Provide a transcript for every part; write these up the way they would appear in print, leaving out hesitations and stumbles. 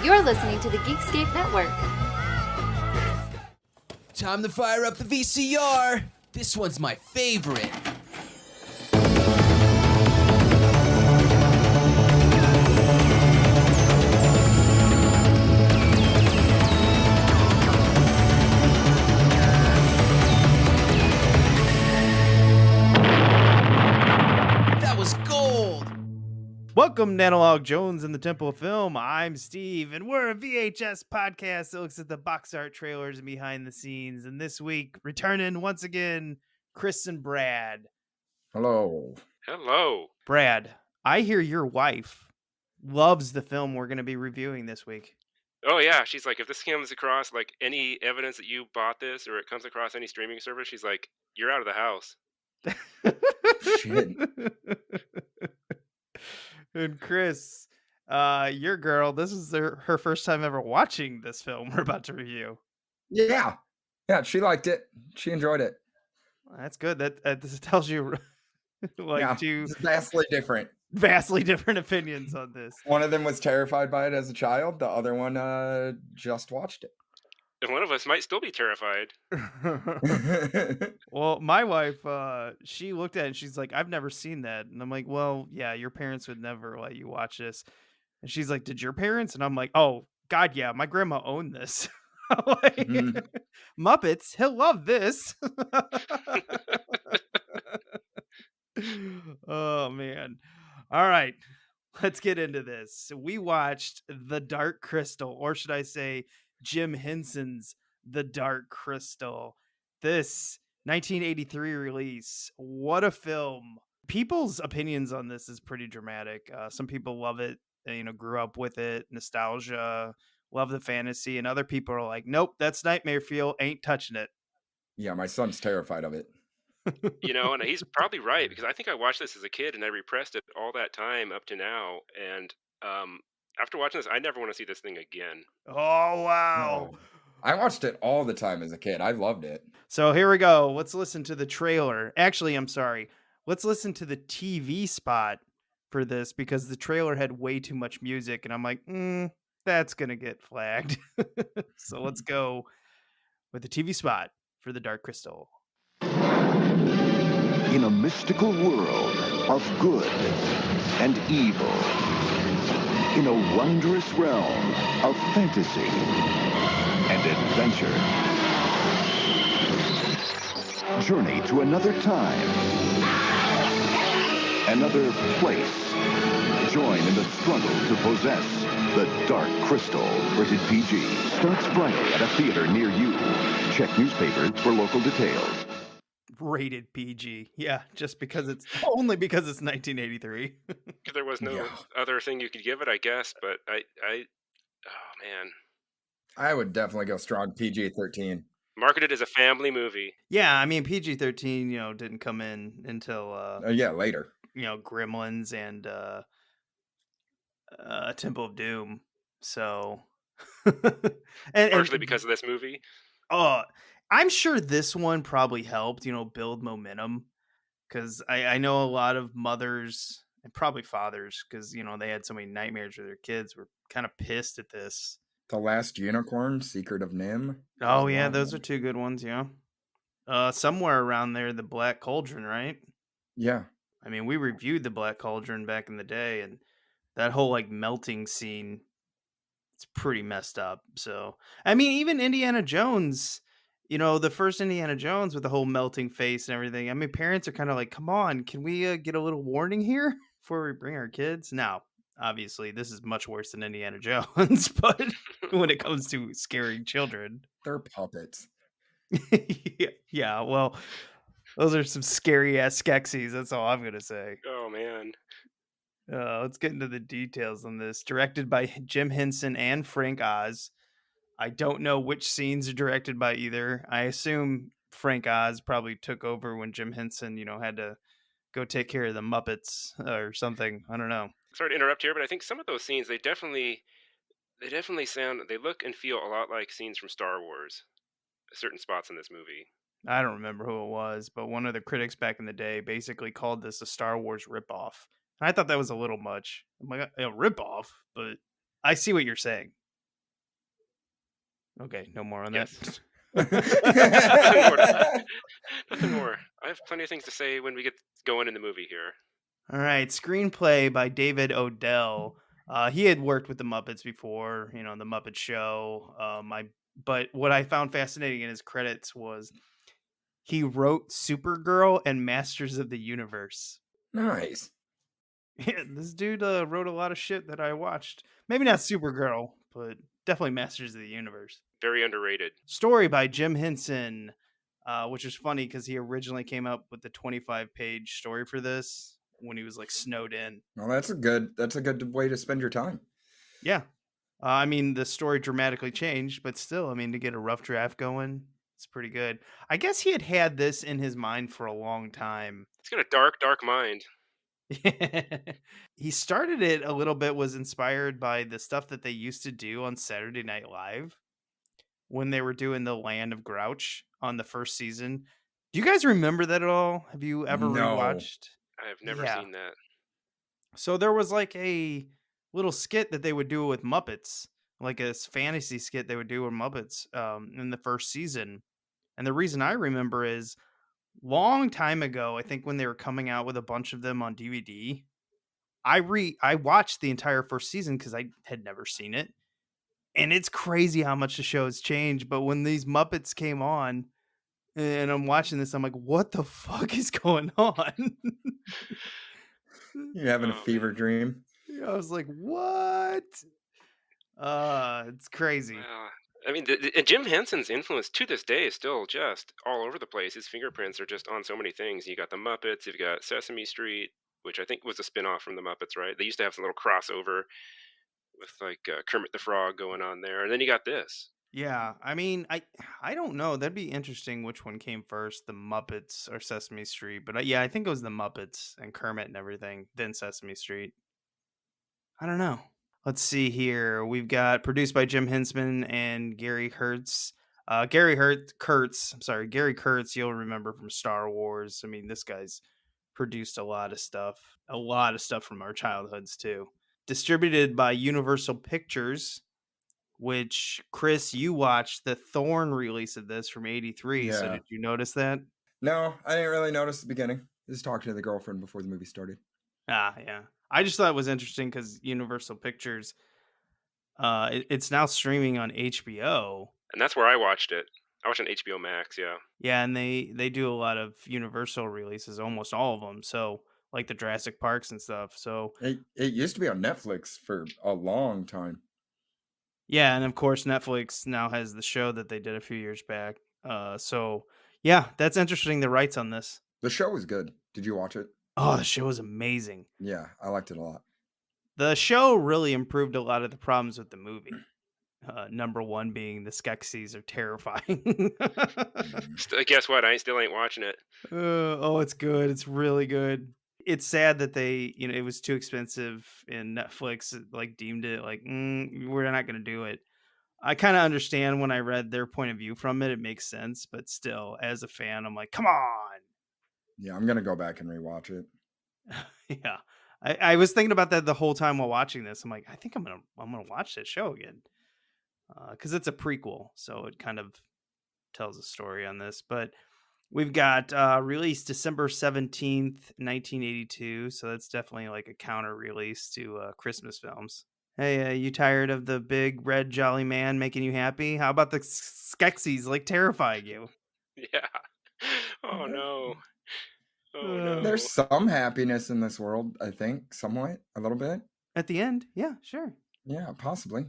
You're listening to the Geekscape Network. Time to fire up the VCR. This one's my favorite. That was gold. Welcome to Analog Jones and the Temple of Film. I'm Steve, and we're a VHS podcast that looks at the box art trailers and behind the scenes. And this week, returning once again, Chris and Brad. Hello. Hello. Brad, I hear your wife loves the film we're going to be reviewing this week. Oh yeah, she's like, if this comes across like any evidence that you bought this, or it comes across any streaming service, she's like, you're out of the house. Shit. And Chris, your girl, this is her first time ever watching this film we're about to review. Yeah. Yeah, she liked it. She enjoyed it. That's good. That this tells you two it's vastly different. Vastly different opinions on this. One of them was terrified by it as a child. The other one just watched it. And one of us might still be terrified. Well, my wife, she looked at it and she's like, I've never seen that. And I'm like, well, yeah, your parents would never let you watch this. And she's like, did your parents? And I'm like, oh, God, yeah, my grandma owned this. Like, Muppets, he'll love this. Oh, man. All right, let's get into this. We watched The Dark Crystal, or should I say Jim Henson's The Dark Crystal. This 1983 release. What a film. People's opinions on this is pretty dramatic. Some people love it, grew up with it, nostalgia, love the fantasy, and other people are like, nope, that's nightmare fuel, ain't touching it. Yeah, my son's terrified of it. And he's probably right, because I think I watched this as a kid and I repressed it all that time up to now. And after watching this, I never want to see this thing again. Oh, wow. No. I watched it all the time as a kid. I loved it. So here we go. Let's listen to the trailer. Actually, I'm sorry. Let's listen to the TV spot for this because the trailer had way too much music. And I'm like, that's going to get flagged. So let's go with the TV spot for The Dark Crystal. In a mystical world of good and evil, in a wondrous realm of fantasy and adventure, journey to another time, another place. Join in the struggle to possess The Dark Crystal. Rated PG. Starts Friday at a theater near you. Check newspapers for local details. Rated PG. Yeah, just because it's only because it's 1983. Because there was no other thing you could give it, I guess. But oh man, I would definitely go strong PG-13. Marketed as a family movie. Yeah, I mean PG-13, didn't come in until later. Gremlins and Temple of Doom. So and Partially because of this movie. I'm sure this one probably helped, build momentum, because I know a lot of mothers and probably fathers, because, they had so many nightmares with their kids, were kind of pissed at this. The Last Unicorn, Secret of Nim. Oh, yeah, those are two good ones, yeah. Somewhere around there, The Black Cauldron, right? Yeah. I mean, we reviewed The Black Cauldron back in the day, and that whole, melting scene, it's pretty messed up. So, I mean, even Indiana Jones... the first Indiana Jones with the whole melting face and everything. I mean, parents are kind of like, come on, can we get a little warning here before we bring our kids? Now, obviously, this is much worse than Indiana Jones, but when it comes to scaring children. They're puppets. Yeah, well, those are some scary-ass Skeksis. That's all I'm going to say. Oh, man. Let's get into the details on this. Directed by Jim Henson and Frank Oz. I don't know which scenes are directed by either. I assume Frank Oz probably took over when Jim Henson, had to go take care of the Muppets or something. I don't know. Sorry to interrupt here, but I think some of those scenes, they definitely look and feel a lot like scenes from Star Wars. Certain spots in this movie. I don't remember who it was, but one of the critics back in the day basically called this a Star Wars ripoff. And I thought that was a little much. I'm like, a ripoff? But I see what you're saying. Okay, no more on Yes. that. Nothing more to that. Nothing more. I have plenty of things to say when we get going in the movie here. All right, screenplay by David Odell. He had worked with the Muppets before, the Muppet Show. But what I found fascinating in his credits was he wrote Supergirl and Masters of the Universe. Nice. Yeah, this dude wrote a lot of shit that I watched. Maybe not Supergirl, but definitely Masters of the Universe. Very underrated. Story by Jim Henson, which is funny because he originally came up with the 25-page story for this when he was like snowed in. Well, that's a good way to spend your time. Yeah. I mean, the story dramatically changed, but still, I mean, to get a rough draft going, it's pretty good. I guess he had this in his mind for a long time. He's got a dark, dark mind. He started it a little bit, was inspired by the stuff that they used to do on Saturday Night Live when they were doing the Land of Grouch on the first season. Do you guys remember that at all? Have you ever No. rewatched? I have never Yeah. seen that. So there was like a little skit that they would do with Muppets, like a fantasy skit they would do with Muppets in the first season. And the reason I remember is long time ago, I think when they were coming out with a bunch of them on DVD, I watched the entire first season because I had never seen it. And it's crazy how much the show has changed. But when these Muppets came on and I'm watching this, I'm like, what the fuck is going on? You're having a Oh, fever man. dream. I was like, what? It's crazy. Well, I mean, Jim Henson's influence to this day is still just all over the place. His fingerprints are just on so many things. You got the Muppets, you've got Sesame Street, which I think was a spin-off from the Muppets, right? They used to have some little crossover with like Kermit the Frog going on there, and then you got this. Yeah, I mean, I don't know. That'd be interesting which one came first, the Muppets or Sesame Street. But yeah, I think it was the Muppets and Kermit and everything, then Sesame Street. I don't know. Let's see here. We've got produced by Jim Henson and Gary Kurtz. Gary Kurtz, you'll remember from Star Wars. I mean, this guy's produced a lot of stuff from our childhoods too. Distributed by Universal Pictures, which, Chris, you watched the Thorn release of this from '83. So Yeah. did you notice that? No, I didn't really notice the beginning. Just talking to the girlfriend before the movie started. Yeah. I just thought it was interesting because Universal Pictures, it's now streaming on HBO. And that's where I watched it. I watched on HBO Max, yeah. Yeah, and they do a lot of Universal releases, almost all of them. So like the Jurassic Parks and stuff. So It used to be on Netflix for a long time. yeah, and of course Netflix now has the show that they did a few years back. So yeah, that's interesting. The rights on this. The show was good. Did you watch it? Oh, the show is amazing. Yeah, I liked it a lot. The show really improved a lot of the problems with the movie. Number one being the Skeksis are terrifying. Guess what? I still ain't watching it. Oh, it's good. It's really good. It's sad that they, it was too expensive and Netflix like deemed it like, we're not going to do it. I kind of understand when I read their point of view from it. It makes sense, but still, as a fan, I'm like, come on. Yeah, I'm gonna go back and rewatch it. Yeah. I was thinking about that the whole time while watching this. I'm like, I think I'm gonna watch this show again. Because it's a prequel, so it kind of tells a story on this. But we've got released December 17th, 1982. So that's definitely like a counter release to Christmas films. Hey, you tired of the big red jolly man making you happy? How about the Skeksis like terrifying you? Yeah. Oh no. Oh no. There's some happiness in this world, I think, somewhat, a little bit. At the end? Yeah, sure. Yeah, possibly.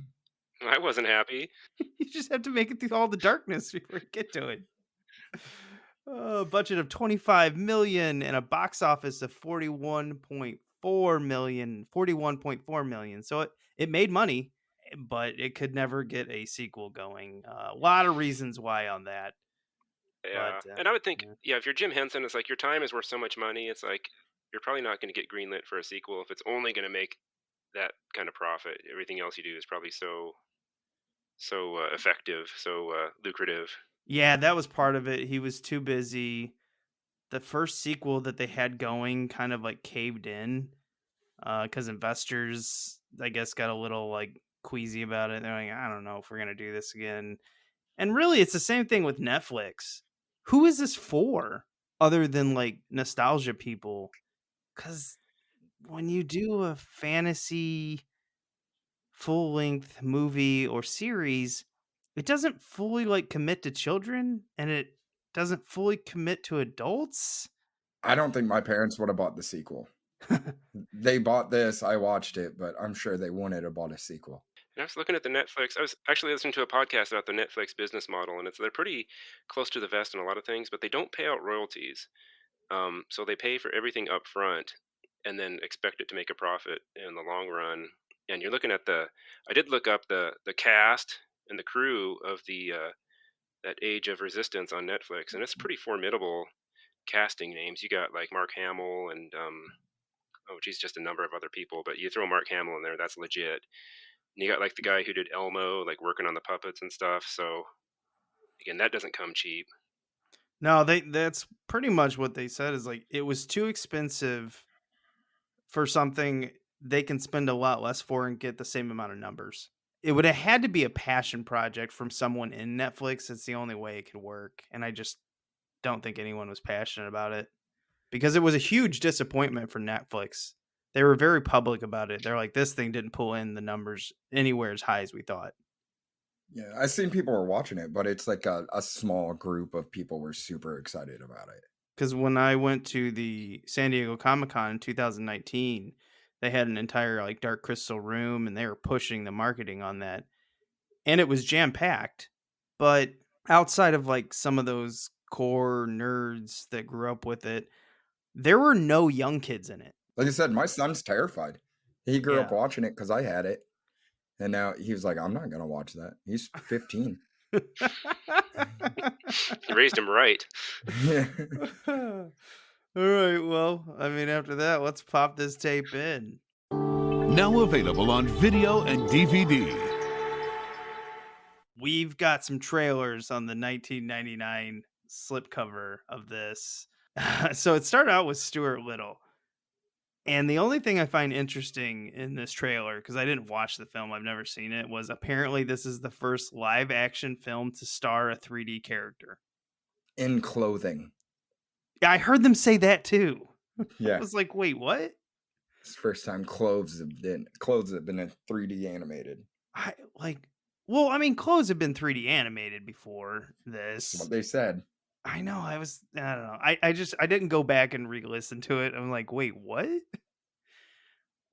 I wasn't happy. You just have to make it through all the darkness before you get to it. A budget of $25 million and a box office of $41.4 million. So it made money, but it could never get a sequel going. A lot of reasons why on that. Yeah. But, And I would think, yeah, if you're Jim Henson, it's like your time is worth so much money. It's like you're probably not going to get greenlit for a sequel if it's only going to make that kind of profit. Everything else you do is probably so effective, so lucrative. Yeah, that was part of it. He was too busy. The first sequel that they had going kind of like caved in because investors, I guess, got a little like queasy about it. They're like, I don't know if we're going to do this again. And really, it's the same thing with Netflix. Who is this for other than like nostalgia people? Because when you do a fantasy full length movie or series, it doesn't fully like commit to children and it doesn't fully commit to adults. I don't think my parents would have bought the sequel. They bought this, I watched it, but I'm sure they wouldn't have bought a sequel. And I was looking at the Netflix. I was actually listening to a podcast about the Netflix business model, and they're pretty close to the vest in a lot of things, but they don't pay out royalties. So they pay for everything up front, and then expect it to make a profit in the long run. And you're looking at I did look up the cast and the crew of the that Age of Resistance on Netflix, and it's pretty formidable casting names. You got like Mark Hamill and oh geez, just a number of other people, but you throw Mark Hamill in there, that's legit. And you got like the guy who did Elmo, like working on the puppets and stuff. So again, that doesn't come cheap. No, that's pretty much what they said is like it was too expensive for something they can spend a lot less for and get the same amount of numbers. It would have had to be a passion project from someone in Netflix. It's the only way it could work. And I just don't think anyone was passionate about it because it was a huge disappointment for Netflix. They were very public about it. They're like, this thing didn't pull in the numbers anywhere as high as we thought. Yeah, I've seen people were watching it, but it's like a small group of people were super excited about it. Because when I went to the San Diego Comic-Con in 2019, they had an entire like Dark Crystal room and they were pushing the marketing on that. And it was jam-packed. But outside of like some of those core nerds that grew up with it, there were no young kids in it. Like I said, my son's terrified. He grew up Yeah. watching it because I had it. And now he was like, I'm not going to watch that. He's 15. You raised him right. Yeah. All right. Well, I mean, after that, let's pop this tape in. Now available on video and DVD. We've got some trailers on the 1999 slipcover of this. So it started out with Stuart Little. And the only thing I find interesting in this trailer, because I didn't watch the film, I've never seen it, was apparently this is the first live action film to star a 3D character. In clothing. Yeah, I heard them say that too. Yeah. I was like, wait, what? It's the first time clothes have been in 3D animated. Well, I mean, clothes have been 3D animated before this. That's what they said. I know. I don't know. I didn't go back and re-listen to it. I'm like, wait, what?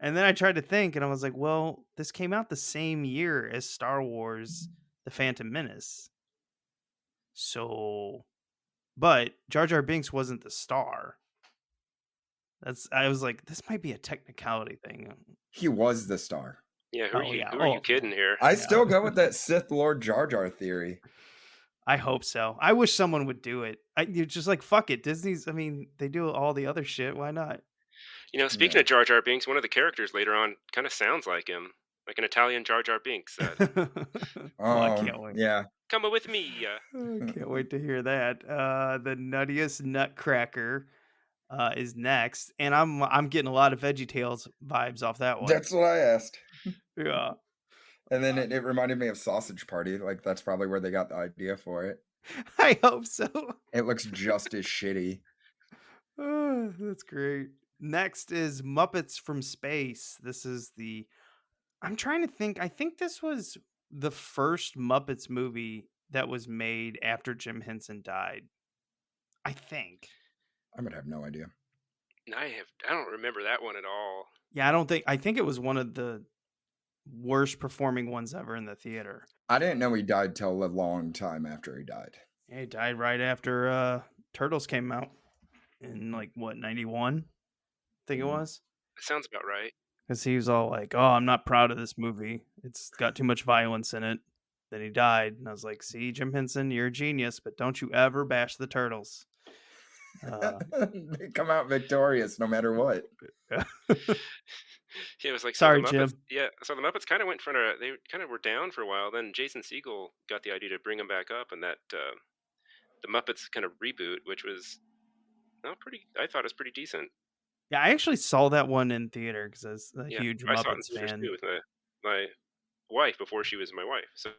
And then I tried to think and I was like, well, this came out the same year as Star Wars The Phantom Menace. So, but Jar Jar Binks wasn't the star. I was like, this might be a technicality thing. He was the star. Yeah, who are you kidding here? I still go with that Sith Lord Jar Jar theory. I hope so. I wish someone would do it. You're just like, fuck it. Disney's, I mean, they do all the other shit. Why not? You know, speaking of Jar Jar Binks, one of the characters later on kind of sounds like him, like an Italian Jar Jar Binks said. I can't wait. Yeah. Come with me. I can't wait to hear that. The Nuttiest Nutcracker is next, and I'm getting a lot of VeggieTales vibes off that one. That's what I asked. Yeah. And then it reminded me of Sausage Party. Like, that's probably where they got the idea for it. I hope so. It looks just as shitty. Oh, that's great. Next is Muppets from Space. I'm trying to think. I think this was the first Muppets movie that was made after Jim Henson died. I think. I would have no idea. I don't remember that one at all. Yeah, I think it was one of the worst performing ones ever in the theater. I didn't know he died till a long time after he died. Yeah, he died right after Turtles came out in 91? I think it was. That sounds about right. Because he was all like, oh, I'm not proud of this movie. It's got too much violence in it. Then he died. And I was like, see, Jim Henson, you're a genius, but don't you ever bash the Turtles. They come out victorious no matter what. Yeah, it was like sorry, so Jim. Yeah, so the Muppets kind of they kind of were down for a while. Then Jason Segel got the idea to bring them back up, and that the Muppets kind of reboot, which was I thought it was pretty decent. Yeah, I actually saw that one in theater because I was a huge I saw it Muppets in theaters fan. too with my wife before she was my wife. So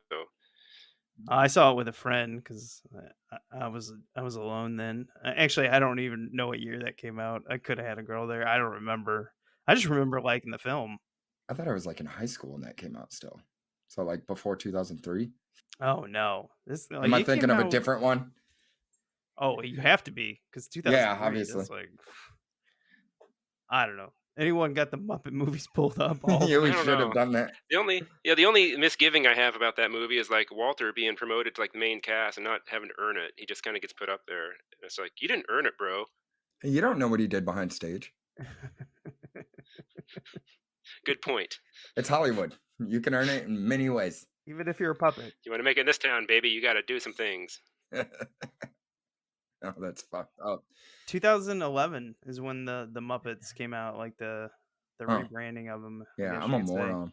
I saw it with a friend because I was alone then. Actually, I don't even know what year that came out. I could have had a girl there. I don't remember. I just remember liking the film. I thought I was like in high school when that came out still. So like before 2003. Oh no, this Am I it thinking came of a out- different one? Oh, you have to be because 2003. Yeah, obviously. That's like I don't know. Anyone got the Muppet movies pulled up? All Yeah, we I don't should have know. done that. The only misgiving I have about that movie is like Walter being promoted to like the main cast and not having to earn it. He just kind of gets put up there. It's like you didn't earn it, bro. You don't know what he did behind stage. Good point. It's Hollywood. You can earn it in many ways. Even if you're a puppet. You want to make it in this town, baby? You got to do some things. Oh, that's fucked up. 2011 is when the Muppets came out, like the rebranding of them. Yeah, I'm a moron.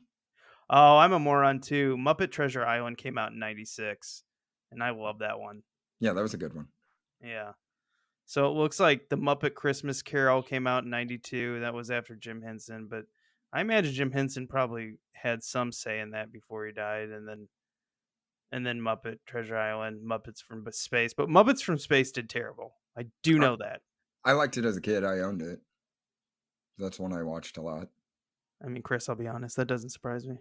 Oh, I'm a moron too. Muppet Treasure Island came out in 96, and I love that one. Yeah, that was a good one. Yeah. So it looks like the Muppet Christmas Carol came out in 92. That was after Jim Henson, but I imagine Jim Henson probably had some say in that before he died, and then Muppet Treasure Island, Muppets from Space. But Muppets from Space did terrible. I do know that. I liked it as a kid. I owned it. That's one I watched a lot. I mean, Chris, I'll be honest, that doesn't surprise me.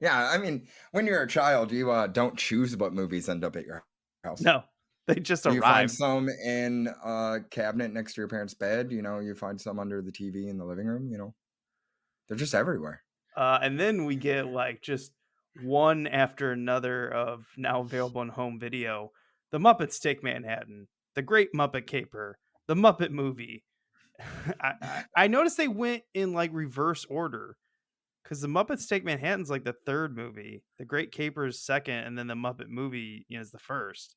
Yeah, I mean, when you're a child, you don't choose what movies end up at your house. No, they just You find arrive. some in a cabinet next to your parents' bed. You find some under the TV in the living room. They're just everywhere. And then we get like just one after another of now available in home video. The Muppets Take Manhattan, The Great Muppet Caper, The Muppet Movie. I noticed they went in like reverse order because The Muppets Take Manhattan's like the third movie, The Great Caper is second, and then The Muppet Movie is the first.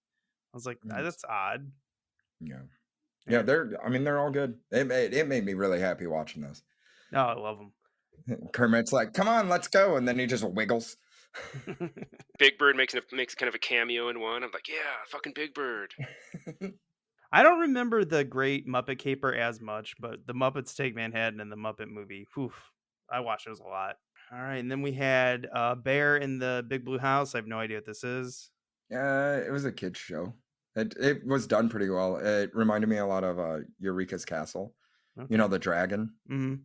I was like, that's odd. Yeah. They're all good. It made me really happy watching those. No, I love them. Kermit's like, come on, let's go. And then he just wiggles. Big Bird makes kind of a cameo in one. I'm like, yeah, fucking Big Bird. I don't remember The Great Muppet Caper as much, but The Muppets Take Manhattan and The Muppet Movie, I watched those a lot. All right, and then we had Bear in the Big Blue House. I have no idea what this is. Yeah, it was a kid's show. It was done pretty well. It reminded me a lot of Eureka's Castle. Okay. The dragon. Mm-hmm.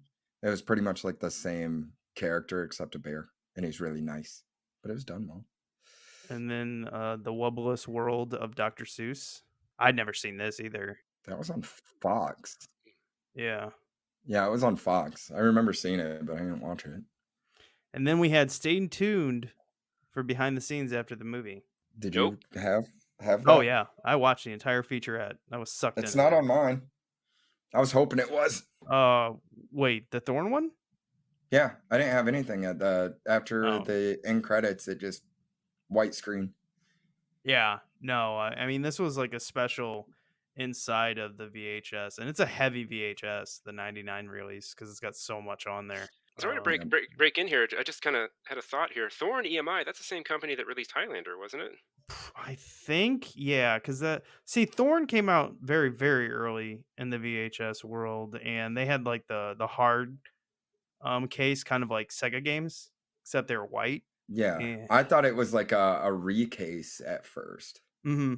It was pretty much like the same character except a bear, and he's really nice. But it was done well. And then The Wubbleless World of Dr. Seuss. I'd never seen this either. That was on Fox. Yeah. Yeah, it was on Fox. I remember seeing it, but I didn't watch it. And then we had Stay Tuned for behind the scenes after the movie. Did Nope. you have that? Oh, yeah. I watched the entire featurette. I was sucked in. It's not on mine. I was hoping it was. Wait, the Thorn one? Yeah, I didn't have anything after the end credits. It just white screen. Yeah, no. I mean, this was like a special inside of the VHS, and it's a heavy VHS, the 99 release, because it's got so much on there. Sorry to break in here. I just kind of had a thought here. Thorn EMI, that's the same company that released Highlander, wasn't it? I think, yeah, because Thorn came out very, very early in the VHS world, and they had like the hard case, kind of like Sega games, except they were white. Yeah, I thought it was like a recase at first. Mm-hmm.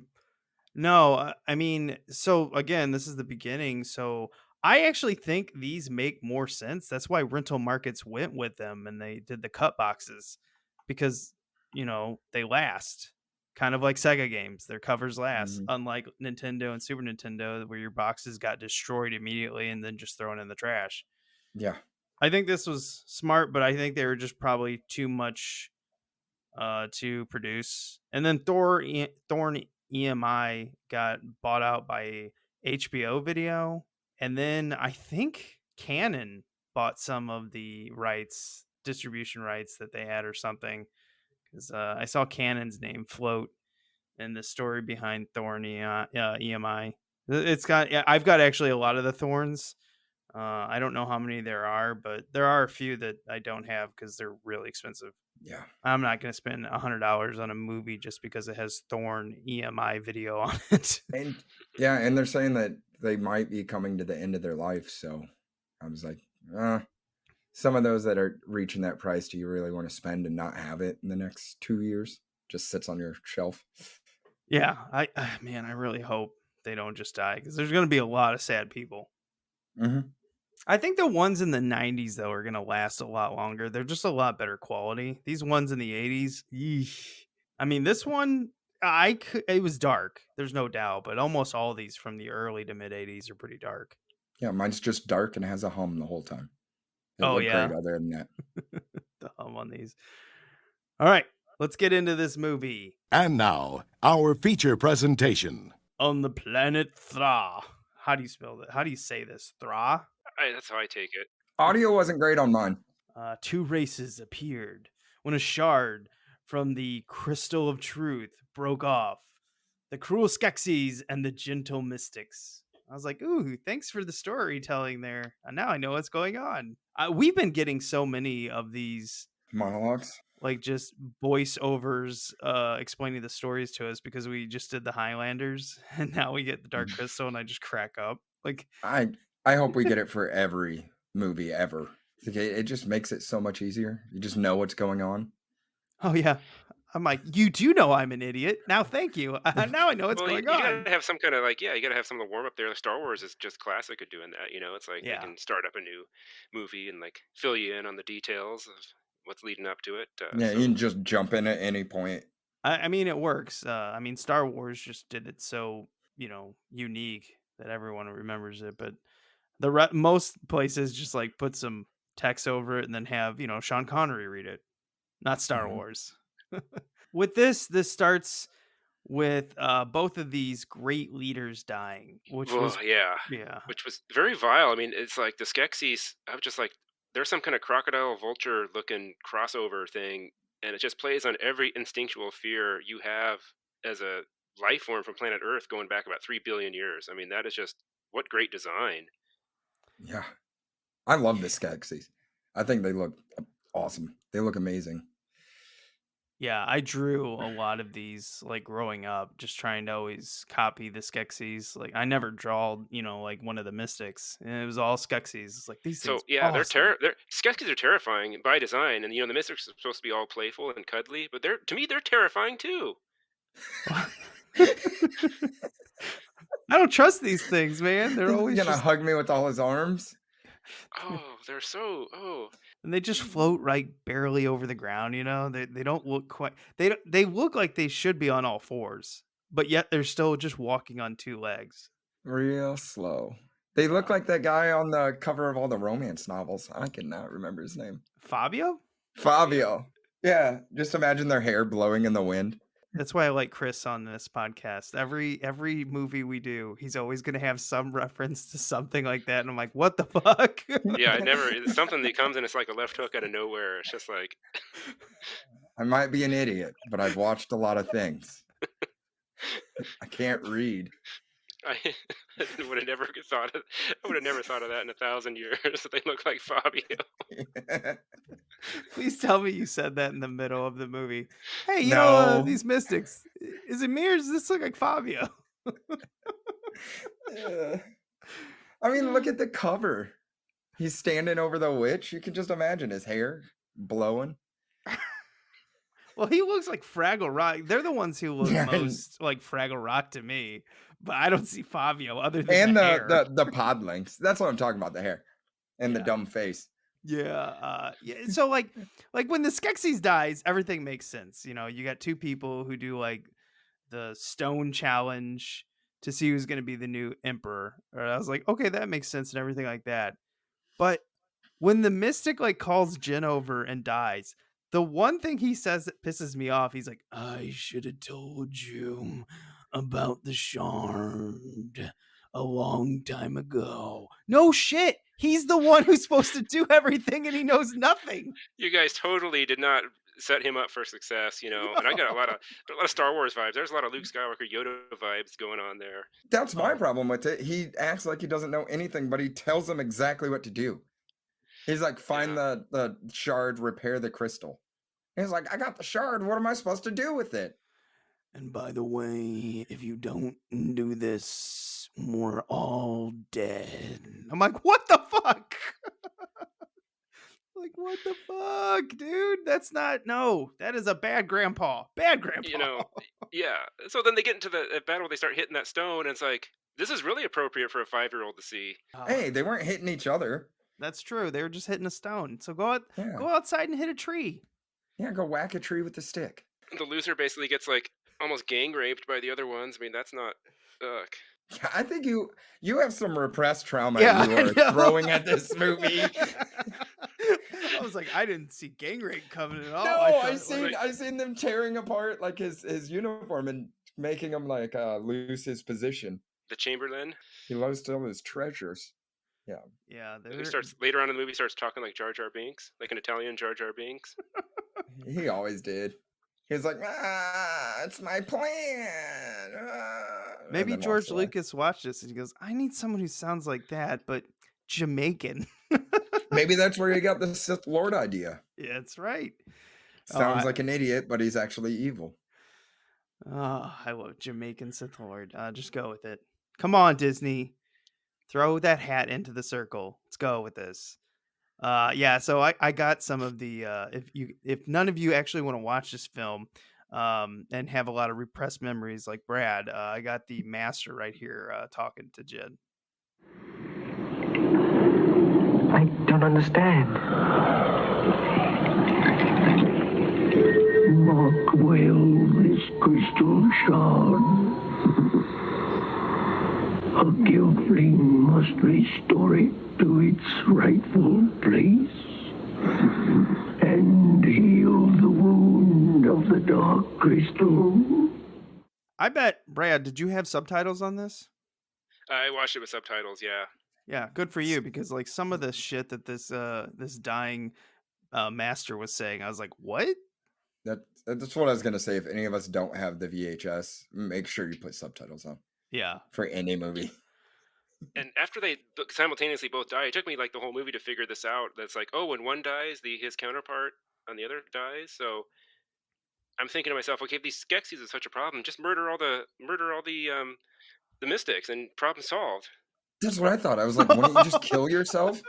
No, I mean, so again, this is the beginning, so I actually think these make more sense. That's why rental markets went with them and they did the cut boxes because, they last. Kind of like Sega games. Their covers last. Mhm. Unlike Nintendo and Super Nintendo where your boxes got destroyed immediately and then just thrown in the trash. Yeah. I think this was smart, but I think they were just probably too much to produce. And then Thorn EMI got bought out by HBO Video. And then I think Canon bought some of the distribution rights that they had or something. Because I saw Canon's name float in the story behind Thorn EMI. I've got actually a lot of the Thorns. I don't know how many there are, but there are a few that I don't have because they're really expensive. Yeah. I'm not going to spend $100 on a movie just because it has Thorn EMI video on it. And they're saying that they might be coming to the end of their life. So I was like, some of those that are reaching that price, do you really want to spend and not have it in the next 2 years? just sits on your shelf. Yeah, man, I really hope they don't just die, because there's going to be a lot of sad people. Mm-hmm. I think the ones in the 90s, though, are going to last a lot longer. They're just a lot better quality. These ones in the 80s, yeesh. I mean, this one, it was dark. There's no doubt, but almost all these from the early to mid 80s are pretty dark. Yeah, mine's just dark and has a hum the whole time. It Oh, looked yeah. great other than that. The hum on these. All right, let's get into this movie. And now, our feature presentation. On the planet Thra. How do you spell that? How do you say this? Thra? That's how I take it. Audio wasn't great on mine. Two races appeared when a shard from the Crystal of Truth broke off. The cruel Skeksis and the gentle Mystics. I was like, ooh, thanks for the storytelling there. And now I know what's going on. We've been getting so many of these Monologues. like just voiceovers explaining the stories to us, because we just did the Highlanders and now we get the Dark Crystal, and I just crack up. Like, I hope we get it for every movie ever. It just makes it so much easier. You just know what's going on. oh yeah. I'm like, you do know I'm an idiot. Now, thank you. Now I know what's going You on. gotta have some kind of you gotta have some of the warm up there. Star Wars is just classic at doing that. It's like Yeah. they can start up a new movie and like fill you in on the details of what's leading up to it. Yeah, you can just jump in at any point. I mean, it works. I mean, Star Wars just did it so, unique that everyone remembers it. But most places just like put some text over it and then have, Sean Connery read it. Not Star Wars. With this starts with both of these great leaders dying, which was which was very vile. I mean, it's like the Skeksis. I was just like, there's some kind of crocodile vulture looking crossover thing, and it just plays on every instinctual fear you have as a life form from planet Earth going back about 3 billion years. I mean, that is just what great design. Yeah, I love the Skeksis. I think they look awesome. They look amazing. Yeah, I drew a lot of these like growing up, just trying to always copy the Skeksis. Like I never draw, like one of the Mystics, and it was all Skeksis. It's like these things. So yeah, awesome. they're Skeksis are terrifying by design, and the Mystics are supposed to be all playful and cuddly, but to me they're terrifying too. I don't trust these things, man. They're always gonna hug me with all his arms. Oh, they're so and they just float right barely over the ground. They don't look quite. They look like they should be on all fours, but yet they're still just walking on two legs. Real slow. They look like that guy on the cover of all the romance novels. I cannot remember his name. Fabio. Yeah, just imagine their hair blowing in the wind. That's why I like Chris on this podcast. Every movie we do, he's always going to have some reference to something like that. And I'm like, what the fuck? Yeah, it's something that comes and it's like a left hook out of nowhere. It's just like... I might be an idiot, but I've watched a lot of things. I can't read. I would have never thought of that in 1,000 years. That they look like Fabio. Please tell me you said that in the middle of the movie. Hey, these Mystics. Is it me or does this look like Fabio? I mean, look at the cover. He's standing over the witch. You can just imagine his hair blowing. Well, he looks like Fraggle Rock. They're the ones who look most like Fraggle Rock to me. But I don't see Fabio other than the hair. the pod lengths. That's what I'm talking about, the hair. And the dumb face. Yeah. So like when the Skeksis dies, everything makes sense. You got two people who do like the stone challenge to see who's going to be the new emperor. Or I was like, okay, that makes sense and everything like that. But when the Mystic like calls Jin over and dies, the one thing he says that pisses me off, he's like, I should have told you about the shard a long time ago. No shit. He's the one who's supposed to do everything and he knows nothing. You guys totally did not set him up for success, And I got a lot of Star Wars vibes. There's a lot of Luke Skywalker, Yoda vibes going on there. That's my problem with it. He acts like he doesn't know anything, but he tells them exactly what to do. He's like, find the shard, repair the crystal. He's like, I got the shard. What am I supposed to do with it? And by the way, if you don't do this, we're all dead. I'm like, what the fuck? Like, what the fuck, dude? That's not, no, that is a bad grandpa. Bad grandpa. You know, yeah. So then they get into the battle. They start hitting that stone, and it's like, this is really appropriate for a 5-year-old to see. Oh, Hey, they weren't hitting each other. that's true. They were just hitting a stone. So Yeah. go outside and hit a tree. Yeah, go whack a tree with the stick. The loser basically gets like almost gang raped by the other ones. I mean, that's not. Ugh. Yeah, I think you have some repressed trauma Yeah, you I are know. throwing at this movie. I was like, I didn't see gang rape coming at all. No, I thought, I've seen them tearing apart like his uniform and making him like lose his position. The Chamberlain. He lost all his treasures. yeah, He starts later on in the movie starts talking like Jar Jar Binks, like an Italian Jar Jar Binks. He always did. He was like, it's my plan. and maybe then George walks away. Lucas watched this and he goes, I need someone who sounds like that, but Jamaican. Maybe that's where he got the Sith Lord idea. Yeah, that's right. Sounds like an idiot, but he's actually evil. Oh, I love Jamaican Sith Lord. Just go with it. Come on, Disney. Throw that hat into the circle. Let's go with this. Yeah, so I got some of the if none of you actually want to watch this film and have a lot of repressed memories like Brad, I got the master right here talking to Jed. I don't understand. Mark well this crystal shard. A guiltling must restore it to its rightful place and heal the wound of the dark crystal. I bet, Brad, did you have subtitles on this? I watched it with subtitles. Yeah. Yeah, good for you, because like some of the shit that this dying master was saying, I was like, what? That's what I was gonna say. If any of us don't have the VHS, make sure you put subtitles on Yeah. for any movie. And after they simultaneously both die, it took me like the whole movie to figure this out. That's like, oh, when one dies, his counterpart on the other dies. So I'm thinking to myself, okay, if these Skeksis is such a problem, just murder all the mystics and problem solved. That's what I thought. I was like, wouldn't you just kill yourself?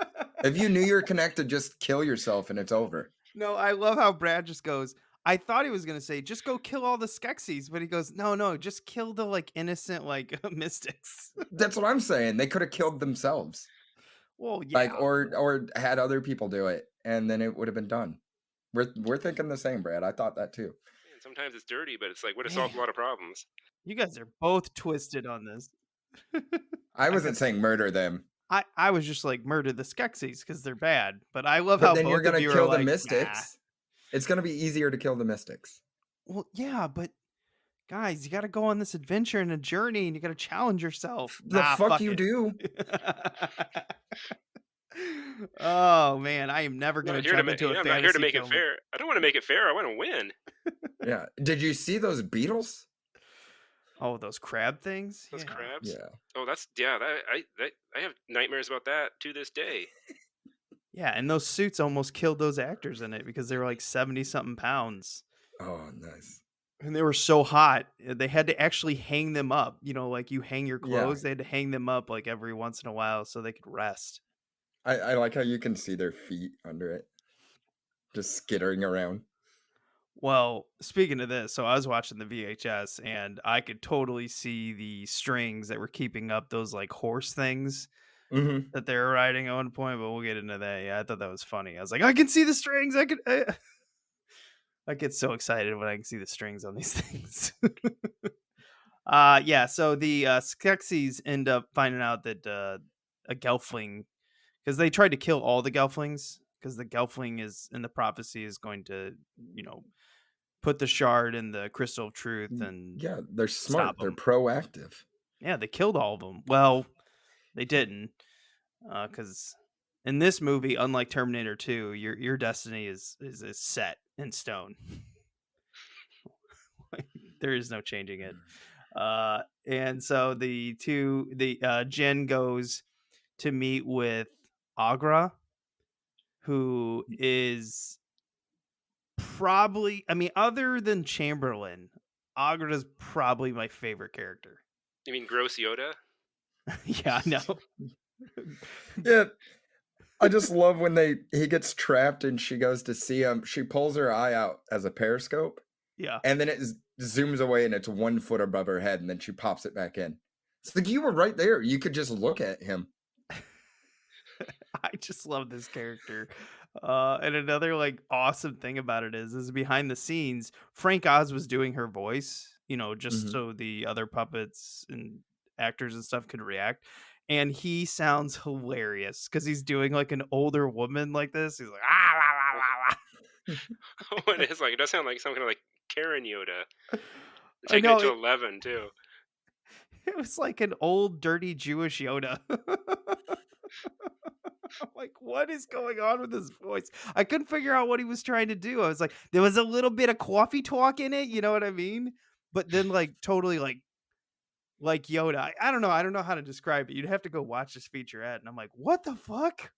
If you knew you were connected, just kill yourself and it's over. No, I love how Brad just goes, I thought he was going to say, just go kill all the Skeksis, but he goes, no, just kill the like innocent like mystics. That's what I'm saying. They could have killed themselves. Well, yeah. Like or had other people do it and then it would have been done. We're thinking the same, Brad. I thought that too. Man, sometimes it's dirty, but it's like would have solved a lot of problems. You guys are both twisted on this. I wasn't saying murder them. I was just like murder the Skeksis because they're bad, but I love But how then both you're gonna of you kill are the like, mystics. Nah. It's gonna be easier to kill the mystics. Well, yeah, but guys, you got to go on this adventure and a journey, and you got to challenge yourself. The fuck you it. do? Oh man, I am never going to jump into a I'm fantasy not here to make film. it fair. I don't want to make it fair. I want to win. Yeah. Did you see those beetles? Oh, those crab things? Those crabs. Yeah. Oh, I have nightmares about that to this day. Yeah, and those suits almost killed those actors in it because they were like 70-something pounds. Oh, nice. And they were so hot, they had to actually hang them up. You know, like you hang your clothes, they had to hang them up like every once in a while so they could rest. I like how you can see their feet under it. Just skittering around. Well, speaking of this, so I was watching the VHS and I could totally see the strings that were keeping up those like horse things that they were riding at one point, but we'll get into that. Yeah, I thought that was funny. I was like, I can see the strings. I get so excited when I can see the strings on these things. Yeah, so the Skeksis end up finding out that a Gelfling, because they tried to kill all the Gelflings, because the Gelfling is in the prophecy is going to, put the shard in the crystal of truth and yeah, they're smart. stop They're 'em. proactive. Yeah, they killed all of them. Well, they didn't, because in this movie, unlike Terminator 2, your destiny is set in stone. There is no changing it. And so Jen goes to meet with Agra, who is probably, other than Chamberlain, Agra's probably my favorite character. You mean gross Yoda? Yeah, I know. Yeah. I just love when he gets trapped and she goes to see him. She pulls her eye out as a periscope, Yeah. and then it zooms away and it's 1 foot above her head, and then she pops it back in. It's like, you were right there. You could just look at him. I just love this character. And another like awesome thing about it is behind the scenes, Frank Oz was doing her voice, just Mhm. so the other puppets and actors and stuff could react. And he sounds hilarious because he's doing like an older woman like this. He's like, ah, la, la, la, la. Oh, it is like, it does sound like some kind of like Karen Yoda. I Taking it know to 11 too. it was like an old dirty Jewish Yoda. I'm like, what is going on with his voice? I couldn't figure out what he was trying to do. I was like, there was a little bit of coffee talk in it, you know what I mean? But then like totally like Yoda. I don't know. I don't know how to describe it. You'd have to go watch this featurette. And I'm like, what the fuck?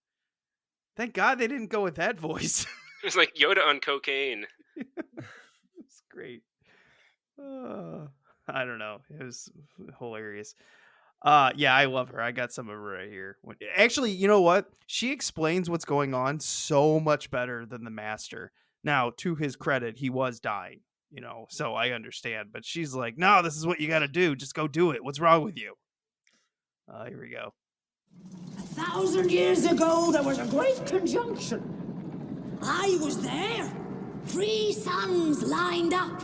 Thank God they didn't go with that voice. It's like Yoda on cocaine. It's great. I don't know. It was hilarious. Yeah, I love her. I got some of her right here. Actually, you know what? She explains what's going on so much better than the master. Now, to his credit, he was dying, so I understand. But she's like, no, this is what you got to do. Just go do it. What's wrong with you? Here we go. 1,000 years ago, there was a great conjunction. I was there. 3 suns lined up.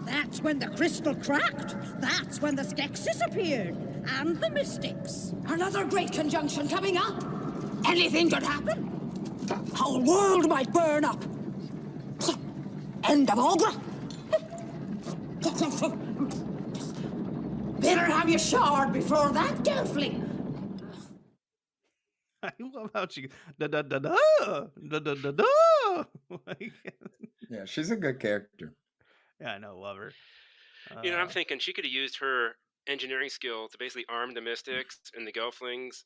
That's when the crystal cracked. That's when the Skeksis appeared. And the Mystics. Another great conjunction coming up. Anything could happen. The whole world might burn up. End of Agra. Better have your shard before that, Gelfling. I love how she da da da da da da da da. Like, Yeah, she's a good character. yeah, I know, love her. I'm thinking she could have used her engineering skill to basically arm the Mystics and the Gelflings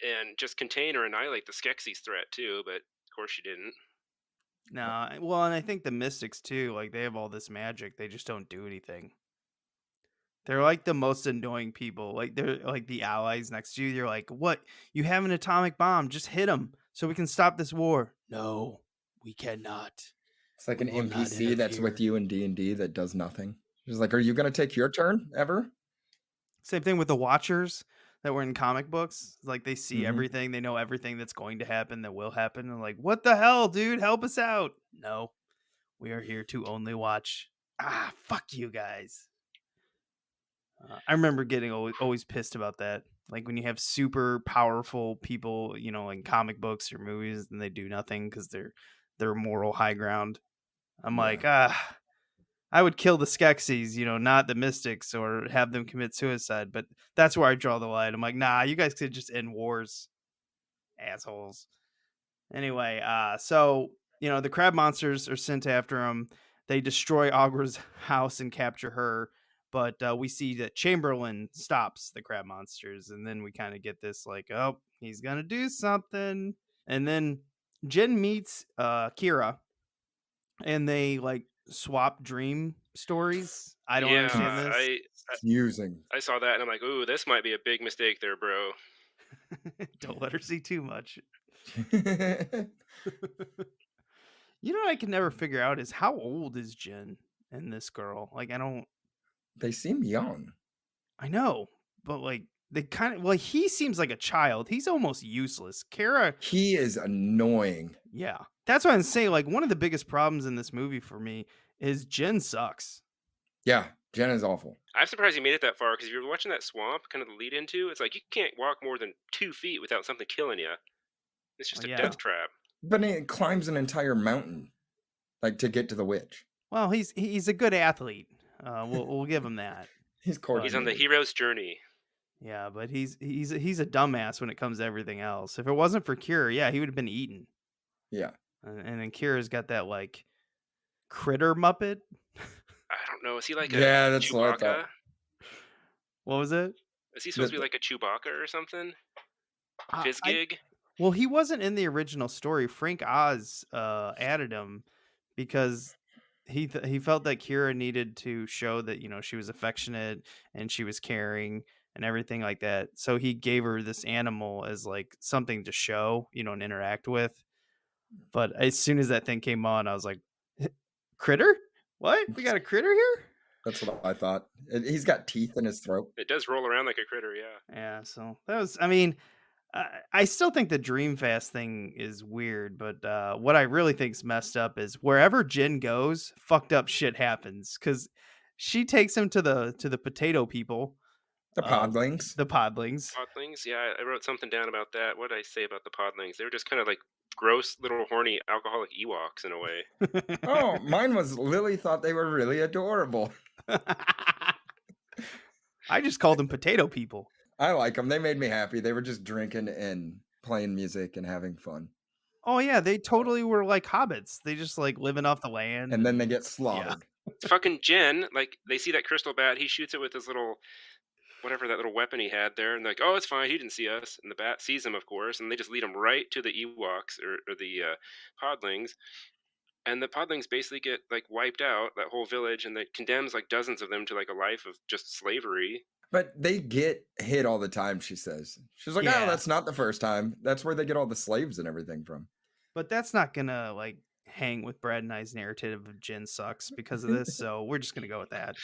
and just contain or annihilate the Skeksis threat too, but of course she didn't. No, well, and I think the Mystics too, like they have all this magic, they just don't do anything. They're like the most annoying people. Like they're like the allies next to you. You're like, what? You have an atomic bomb. Just hit them so we can stop this war. No, we cannot. It's like an We will not NPC that's with interfere. you in D&D that does nothing. She's like, are you going to take your turn ever? Same thing with the Watchers that were in comic books. Like they see Mhm. everything. They know everything that's going to happen, that will happen. And like, what the hell, dude? Help us out. No, we are here to only watch. Ah, fuck you guys. I remember getting always pissed about that. Like when you have super powerful people, in comic books or movies, and they do nothing because they're moral high ground. I'm Yeah. like, I would kill the Skeksis, not the Mystics, or have them commit suicide. But that's where I draw the line. I'm like, nah, you guys could just end wars, assholes. Anyway, so the crab monsters are sent after him. They destroy Agra's house and capture her. But we see that Chamberlain stops the crab monsters, and then we kind of get this like, oh, he's gonna do something. And then Jen meets Kira, and they like swap dream stories. I don't understand this. Using. I saw that and I'm like, ooh, this might be a big mistake there, bro. Don't let her see too much. What I can never figure out is how old is Jen and this girl? Like, I don't. They seem young. I know, but like they kind of he seems like a child. He's almost useless. Kara, he is annoying. Yeah, that's why I'm saying like one of the biggest problems in this movie for me is Jen sucks. Yeah, Jen is awful. I'm surprised you made it that far because if you're watching that swamp, kind of the lead into, it's like you can't walk more than 2 feet without something killing you. It's just a death trap. But he climbs an entire mountain, like to get to the witch. Well, he's a good athlete. We'll give him that. He's on the hero's journey. Yeah, but he's a dumbass when it comes to everything else. If it wasn't for Kira, yeah, he would have been eaten. Yeah. And then Kira's got that like critter muppet. I don't know. Is he like that's Chewbacca? what I thought. What was it? Is he supposed to be like a Chewbacca or something? Fizzgig? Well, he wasn't in the original story. Frank Oz added him because he felt that Kira needed to show that she was affectionate and she was caring, and everything like that. So he gave her this animal as like something to show, and interact with. But as soon as that thing came on, I was like, critter? What? We got a critter here? That's what I thought. He's got teeth in his throat. It does roll around like a critter, yeah. Yeah, so that was, I mean, I still think the Dreamfast thing is weird, but what I really think's messed up is wherever Jen goes, fucked up shit happens, because she takes him to the potato people. The podlings. Podlings, yeah, I wrote something down about that. What did I say about the podlings? They were just kind of like gross little horny alcoholic Ewoks in a way. Oh, mine was Lily thought they were really adorable. I just called them potato people. I like them. They made me happy. They were just drinking and playing music and having fun. Oh yeah, they totally were like hobbits. They just like living off the land. And then they get slaughtered. Yeah. Fucking Jen, like they see that crystal bat, he shoots it with his little whatever that little weapon he had there, and they're like, oh, it's fine, he didn't see us. And the bat sees him, of course, and they just lead him right to the Ewoks or the podlings. And the podlings basically get like wiped out, that whole village, and that condemns like dozens of them to like a life of just slavery. But they get hit all the time, she says. She's like, Yeah. oh, that's not the first time. That's where they get all the slaves and everything from. But that's not gonna like hang with Brad and I's narrative of Jen sucks because of this, so we're just gonna go with that.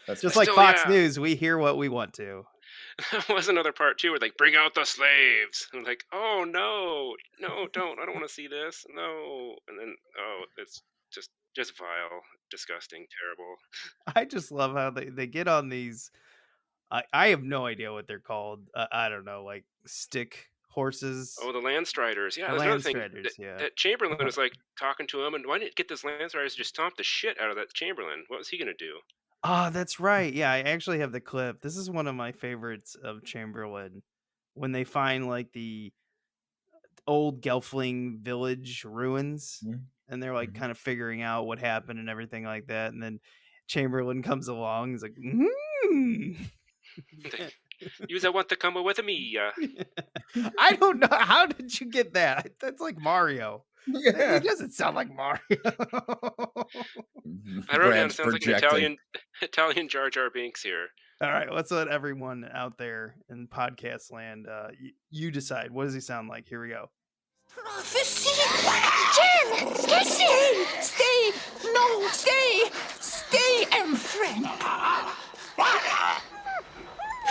That's Just fine. like Still, Fox yeah. News, we hear what we want to. There was another part too where like, bring out the slaves. I'm like, oh no, don't. I don't want to see this. No. And then it's just vile, disgusting, terrible. I just love how they get on these. I have no idea what they're called. I don't know, like stick horses. Oh, the Landstriders. Yeah, The there's another thing. Landstriders, yeah. That Chamberlain was like talking to him, and why didn't get this Landstriders to just stomp the shit out of that Chamberlain? What was he gonna do? Ah, that's right. Yeah, I actually have the clip. This is one of my favorites of Chamberlain when they find like the old Gelfling village ruins, and they're like kind of figuring out what happened and everything like that. And then Chamberlain comes along. He's like, You want to come with me? I don't know. How did you get that? That's like Mario. Yeah. It doesn't sound like Mario. I wrote down Brad's sounds like an Italian Jar Jar Binks here. All right, let's let everyone out there in podcast land, you decide. What does he sound like? Here we go. Prophecy! Jen! Stay! No, stay, friend!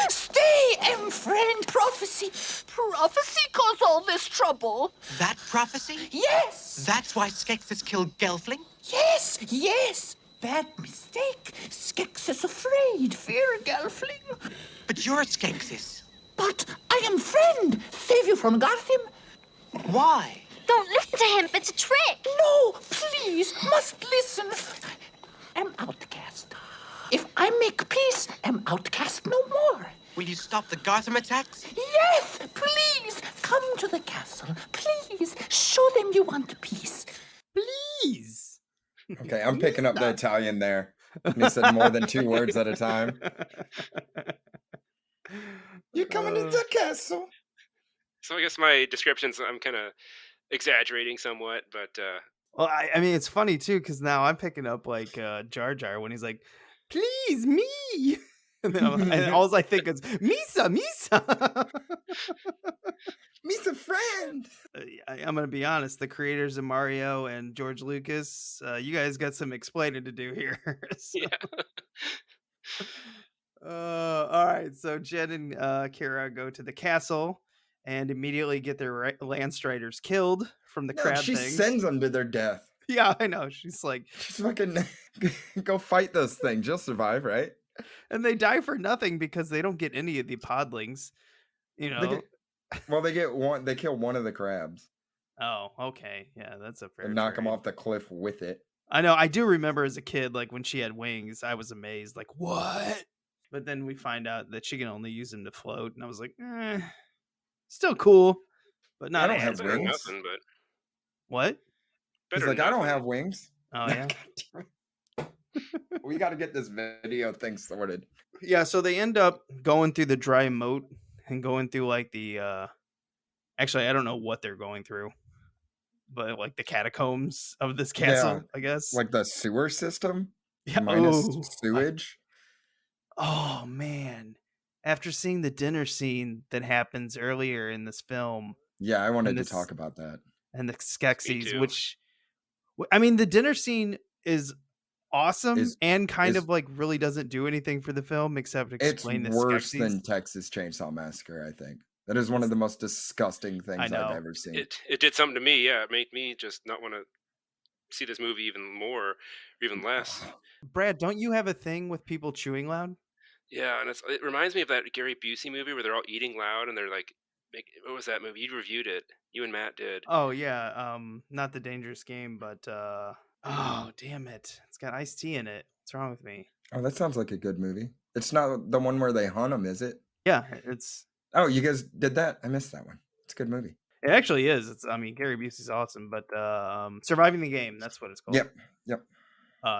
Stay, friend! Prophecy caused all this trouble. That prophecy? Yes! That's why Skeksis killed Gelfling? Yes! Bad mistake. Skex is afraid. Fear Gelfling. But you're Skeksis. But I am friend. Save you from Garthim. Why? Don't listen to him. It's a trick. No, please, must listen. I'm outcast. If I make peace, I'm outcast no more. Will you stop the Gartham attacks? Yes, please, come to the castle. Please, show them you want peace. Please. Okay, I'm picking up the Italian there. And he said more than 2 words at a time. You're coming to the castle. So I guess my descriptions, I'm kind of exaggerating somewhat, but Well, I mean, it's funny too because now I'm picking up like Jar Jar when he's like, "Please, me," and all I think is Misa. Misa friend. I'm gonna be honest. The creators of Mario and George Lucas, you guys got some explaining to do here. So, yeah. All right. So Jen and Kira go to the castle and immediately get their Landstriders killed from the crab She things. sends them to their death. Yeah, I know. She's like, She's fucking go fight those things. You'll survive, right? and they die for nothing because they don't get any of the podlings. You know. They get one. They kill one of the crabs Oh, okay. Yeah, that's a fair and knock him trade. off the cliff with it. I know. I do remember as a kid, like when she had wings, I was amazed. Like, what? But then we find out that she can only use them to float, and I was like, still cool, but not. I don't have as better than wings. nothing, but What? He's better like, than I don't nothing. have wings. Oh yeah. We got to get this video thing sorted. Yeah. So they end up going through the dry moat and going through like the. Actually, I don't know what they're going through, but like the catacombs of this castle, Yeah, I guess. like the sewer system Yeah, minus ooh. sewage. Oh man. after seeing the dinner scene that happens earlier in this film, Yeah, I wanted to this- talk about that. and the Me Skeksis, too. which, I mean, the dinner scene is awesome Is- and kind is- of like really doesn't do anything for the film except It's explain the worse Skeksis. than Texas Chainsaw Massacre, I think. That is one of the most disgusting things know. I've ever seen. It did something to me. Yeah, it made me just not want to see this movie even more, or even less. Brad, don't you have a thing with people chewing loud? Yeah, and it reminds me of that Gary Busey movie where they're all eating loud and they're like, what was that movie? You reviewed it. You and Matt did. Oh yeah, not The Dangerous Game, but oh damn it, it's got iced tea in it. What's wrong with me? Oh, that sounds like a good movie. It's not the one where they hunt them, is it? Yeah, it's Oh, you guys did that? I missed that one. It's a good movie. it actually is. It's I mean Gary Busey's awesome, but Surviving the Game, that's what it's called. Yep.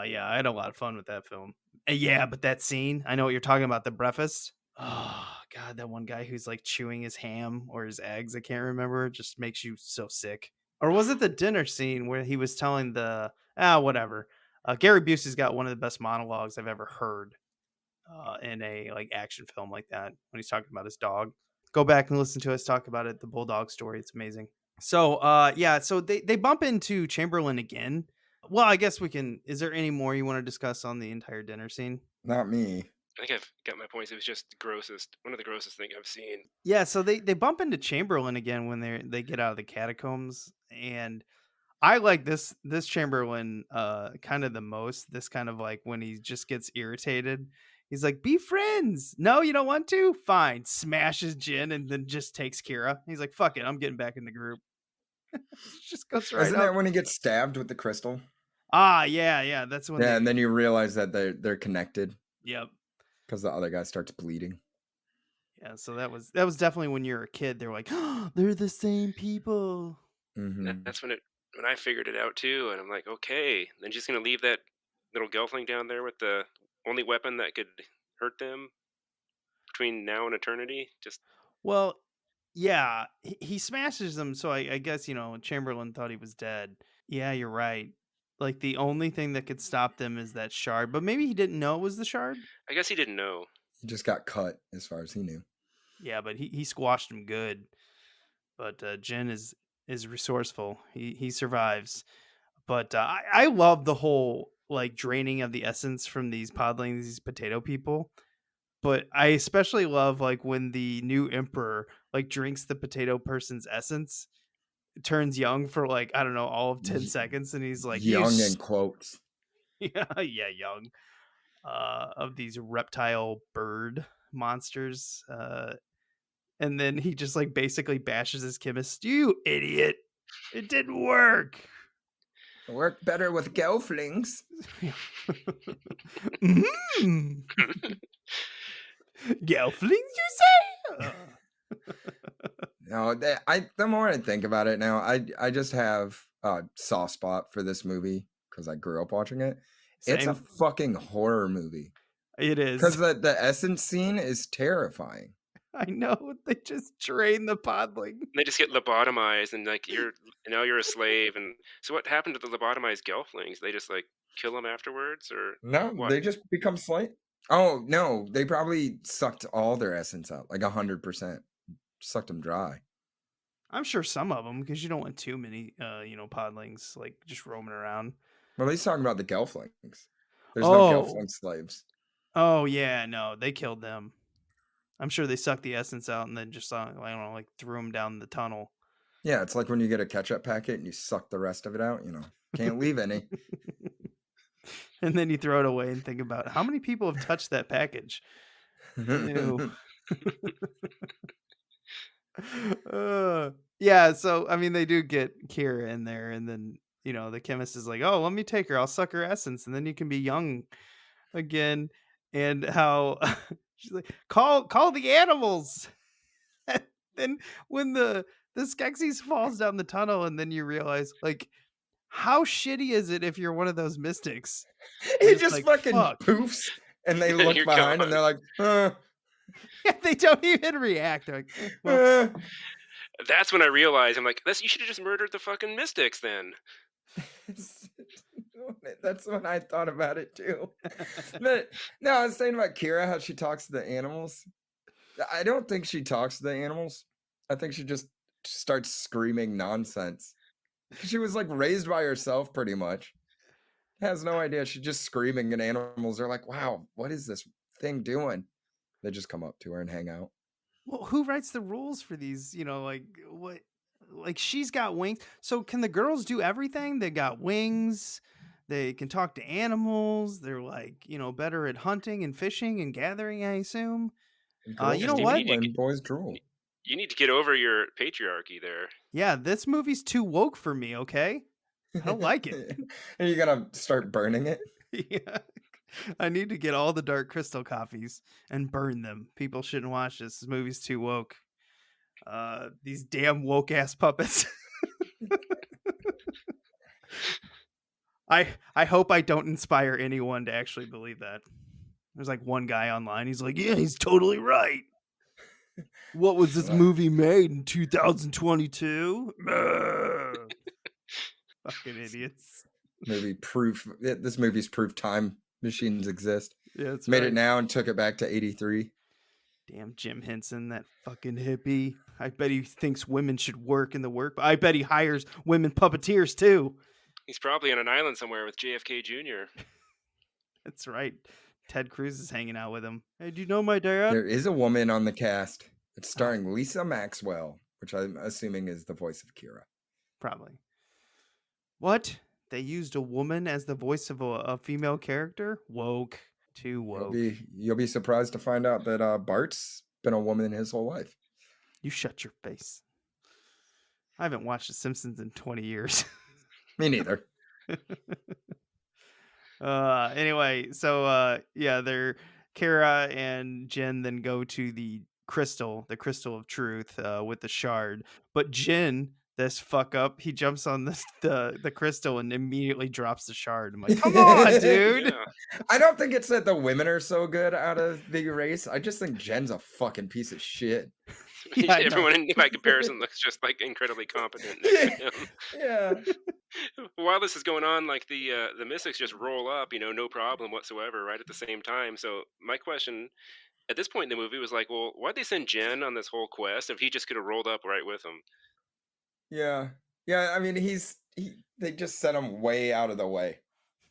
Yeah, I had a lot of fun with that film. Yeah, but that scene, I know what you're talking about, the breakfast. Oh god, that one guy who's like chewing his ham or his eggs, I can't remember, just makes you so sick. Or was it the dinner scene where he was telling the whatever. Gary Busey's got one of the best monologues I've ever heard in a like action film like that when he's talking about his dog. Go back and listen to us talk about it, the bulldog story. It's amazing. So so they bump into Chamberlain again. Well, I guess we can. Is there any more you want to discuss on the entire dinner scene? Not me. I think I've got my points. It was just one of the grossest things I've seen. Yeah, so they bump into Chamberlain again when they get out of the catacombs, and I like this Chamberlain kind of the most. This kind of like when he just gets irritated. He's like, "Be friends." No, you don't want to? Fine. Smashes Jin and then just takes Kira. He's like, "Fuck it, I'm getting back in the group." Just goes right Isn't up. that when he gets stabbed with the crystal? Yeah. That's when. Yeah, and then you realize that they're connected Yep. because the other guy starts bleeding. Yeah, so that was definitely when you're a kid. They're like, oh, they're the same people. Mm-hmm. That's when I figured it out too, and I'm like, okay, then just gonna leave that little gelfling down there with the only weapon that could hurt them between now and eternity. Just Well, yeah, he smashes them. So I guess Chamberlain thought he was dead. Yeah, you're right. Like the only thing that could stop them is that shard, but maybe he didn't know it was the shard. I guess he didn't know. He just got cut, as far as he knew. Yeah, but he squashed him good. But Jin is resourceful. He survives. But I love the whole like draining of the essence from these podlings, these potato people. But I especially love like when the new emperor like drinks the potato person's essence, turns young for like I don't know all of 10 seconds, and he's like young in quotes. yeah, young. Of these reptile bird monsters. And then he just like basically bashes his chemist. You idiot! It didn't work. It worked better with gelflings. Gelflings, you say? No, the more I think about it now, I just have a soft spot for this movie because I grew up watching it. It's a Same. fucking horror movie. It is. Because the essence scene is terrifying. I know. They just drain the podling. They just get lobotomized, and like now you're a slave. And so what happened to the lobotomized gelflings? They just like kill them afterwards, or No, what? they just become slave. Oh no, they probably sucked all their essence out, like 100%. Sucked them dry. I'm sure some of them, because you don't want too many, podlings like just roaming around. Well, he's talking about the gelflings. There's no Oh. gelfling slaves. Oh yeah, no, they killed them. I'm sure they sucked the essence out and then just I don't know, like threw them down the tunnel. Yeah, it's like when you get a ketchup packet and you suck the rest of it out. Can't leave any. And then you throw it away and think about how many people have touched that package. Ew. Yeah, so I mean they do get Kira in there, and then the chemist is like, oh, let me take her, I'll suck her essence and then you can be young again. And how she's like, call the animals. And then when the Skeksis falls down the tunnel, and then you realize like how shitty is it if you're one of those mystics? He It's just like, fucking fuck. poofs and they look You're behind and gone. they're like, Yeah, they don't even react. They're like, well, That's when I realized I'm like, you should have just murdered the fucking mystics then. That's when I thought about it too. But no, I was saying about Kira, how she talks to the animals. I don't think she talks to the animals. I think she just starts screaming nonsense. She was like raised by herself pretty much. Has no idea. She's just screaming, and animals are like, wow, what is this thing doing? They just come up to her and hang out. Well, who writes the rules for these? Like what? Like she's got wings. So can the girls do everything? They got wings. They can talk to animals. They're like, better at hunting and fishing and gathering, I assume. Girls You know Steve, what? when boys drool. You need to get over your patriarchy there. Yeah, this movie's too woke for me, okay? I don't like it. Are you gonna start burning it? Yeah. I need to get all the Dark Crystal copies and burn them. People shouldn't watch this. This movie's too woke. These damn woke ass puppets. I hope I don't inspire anyone to actually believe that. There's like one guy online. He's like, yeah, he's totally right. What was this movie made in 2022? Fucking idiots. This movie's proof time machines exist. Yeah, it's made it now and took it back to 83. Damn Jim Henson, that fucking hippie. I bet he thinks women should work in the work. I bet he hires women puppeteers too. He's probably on an island somewhere with JFK Jr. That's right. Ted Cruz is hanging out with him. Hey, do you know my dad? There is a woman on the cast. It's starring Lisa Maxwell, which I'm assuming is the voice of Kira. Probably. What? They used a woman as the voice of a female character? Woke. Too woke. You'll be surprised to find out that Bart's been a woman his whole life. You shut your face. I haven't watched The Simpsons in 20 years. Me neither. Anyway, so they're Kara and Jen then go to the crystal of truth with the shard. But Jen, this fuck up, he jumps on the crystal and immediately drops the shard. I'm like, come on, dude. Yeah. I don't think it's that the women are so good out of the race. I just think Jen's a fucking piece of shit. Yeah, Everyone by comparison looks just like incredibly competent. Yeah. While this is going on, like the mystics just roll up, no problem whatsoever, right at the same time. So my question at this point in the movie was like, well, why'd they send Jen on this whole quest if he just could have rolled up right with him? Yeah. I mean, they just sent him way out of the way.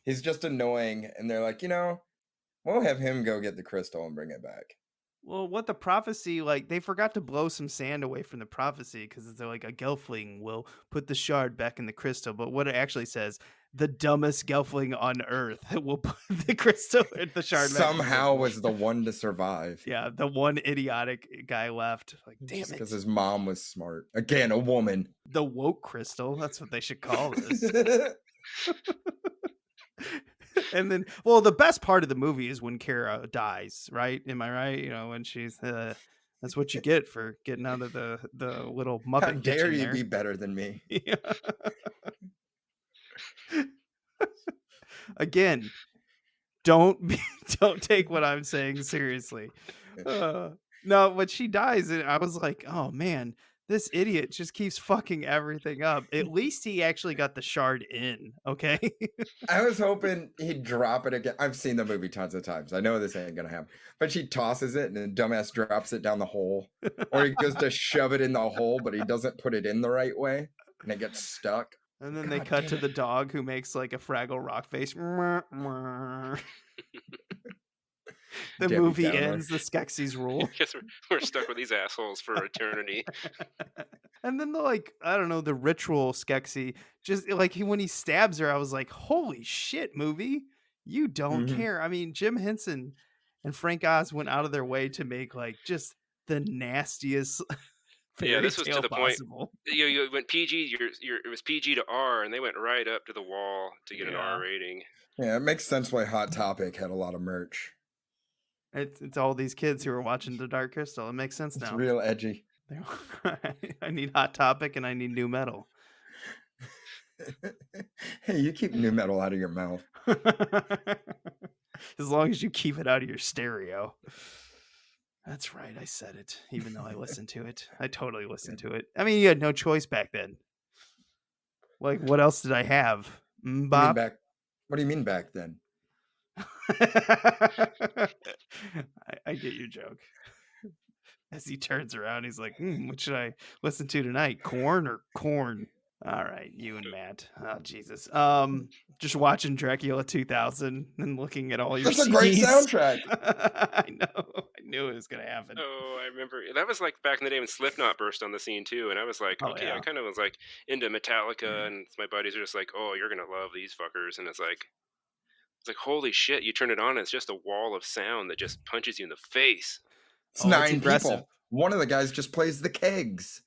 He's just annoying, and they're like, we'll have him go get the crystal and bring it back. Well, what the prophecy, like, they forgot to blow some sand away from the prophecy because they're like, a Gelfling will put the shard back in the crystal. But what it actually says, the dumbest Gelfling on Earth will put the crystal in the shard back. Somehow was the one to survive. Yeah, the one idiotic guy left. Like, damn it. Because his mom was smart. Again, a woman. The woke crystal. That's what they should call this. And then, well, the best part of the movie is when Kara dies, right? Am I right? When she's that's what you get for getting out of the little Muppet. How dare you there. be better than me? Yeah. Again, don't take what I'm saying seriously. No, when she dies, and I was like, oh man, this idiot just keeps fucking everything up. At least he actually got the shard in, okay? I was hoping he'd drop it again. I've seen the movie tons of times. I know this ain't gonna happen. But she tosses it and then dumbass drops it down the hole. Or he goes to shove it in the hole, but he doesn't put it in the right way. And it gets stuck. And then they cut to the dog who makes like a Fraggle Rock face. The Debbie movie Downer. ends. The Skeksis rule. I guess we're stuck with these assholes for eternity. And then the ritual Skeksy, just like when he stabs her, I was like, holy shit, movie. You don't care. I mean, Jim Henson and Frank Oz went out of their way to make like just the nastiest Yeah, this was to the possible. point. You went PG. It was PG to R, and they went right up to the wall to get an R rating. Yeah, it makes sense why Hot Topic had a lot of merch. It's all these kids who are watching The Dark Crystal. It makes sense now. It's real edgy. I need Hot Topic and I need new metal. Hey, you keep new metal out of your mouth. As long as you keep it out of your stereo. That's right. I said it, even though I listened to it. I totally listened to it. I mean, you had no choice back then. Like, what else did I have? Bob? What do you mean back then? I get your joke. As he turns around, he's like, what should I listen to tonight? Corn or corn? All right, you and Matt. Oh, Jesus. Just watching Dracula 2000 and looking at all your That's a great CDs. soundtrack. I know. I knew it was going to happen. Oh, I remember that was like back in the day when Slipknot burst on the scene too, and I was like, Oh, okay, yeah. I kind of was like into Metallica, and my buddies are just like, oh, you're gonna love these fuckers, and it's like holy shit, you turn it on, and it's just a wall of sound that just punches you in the face. It's Oh, it's 9 aggressive. people. One of the guys just plays the kegs.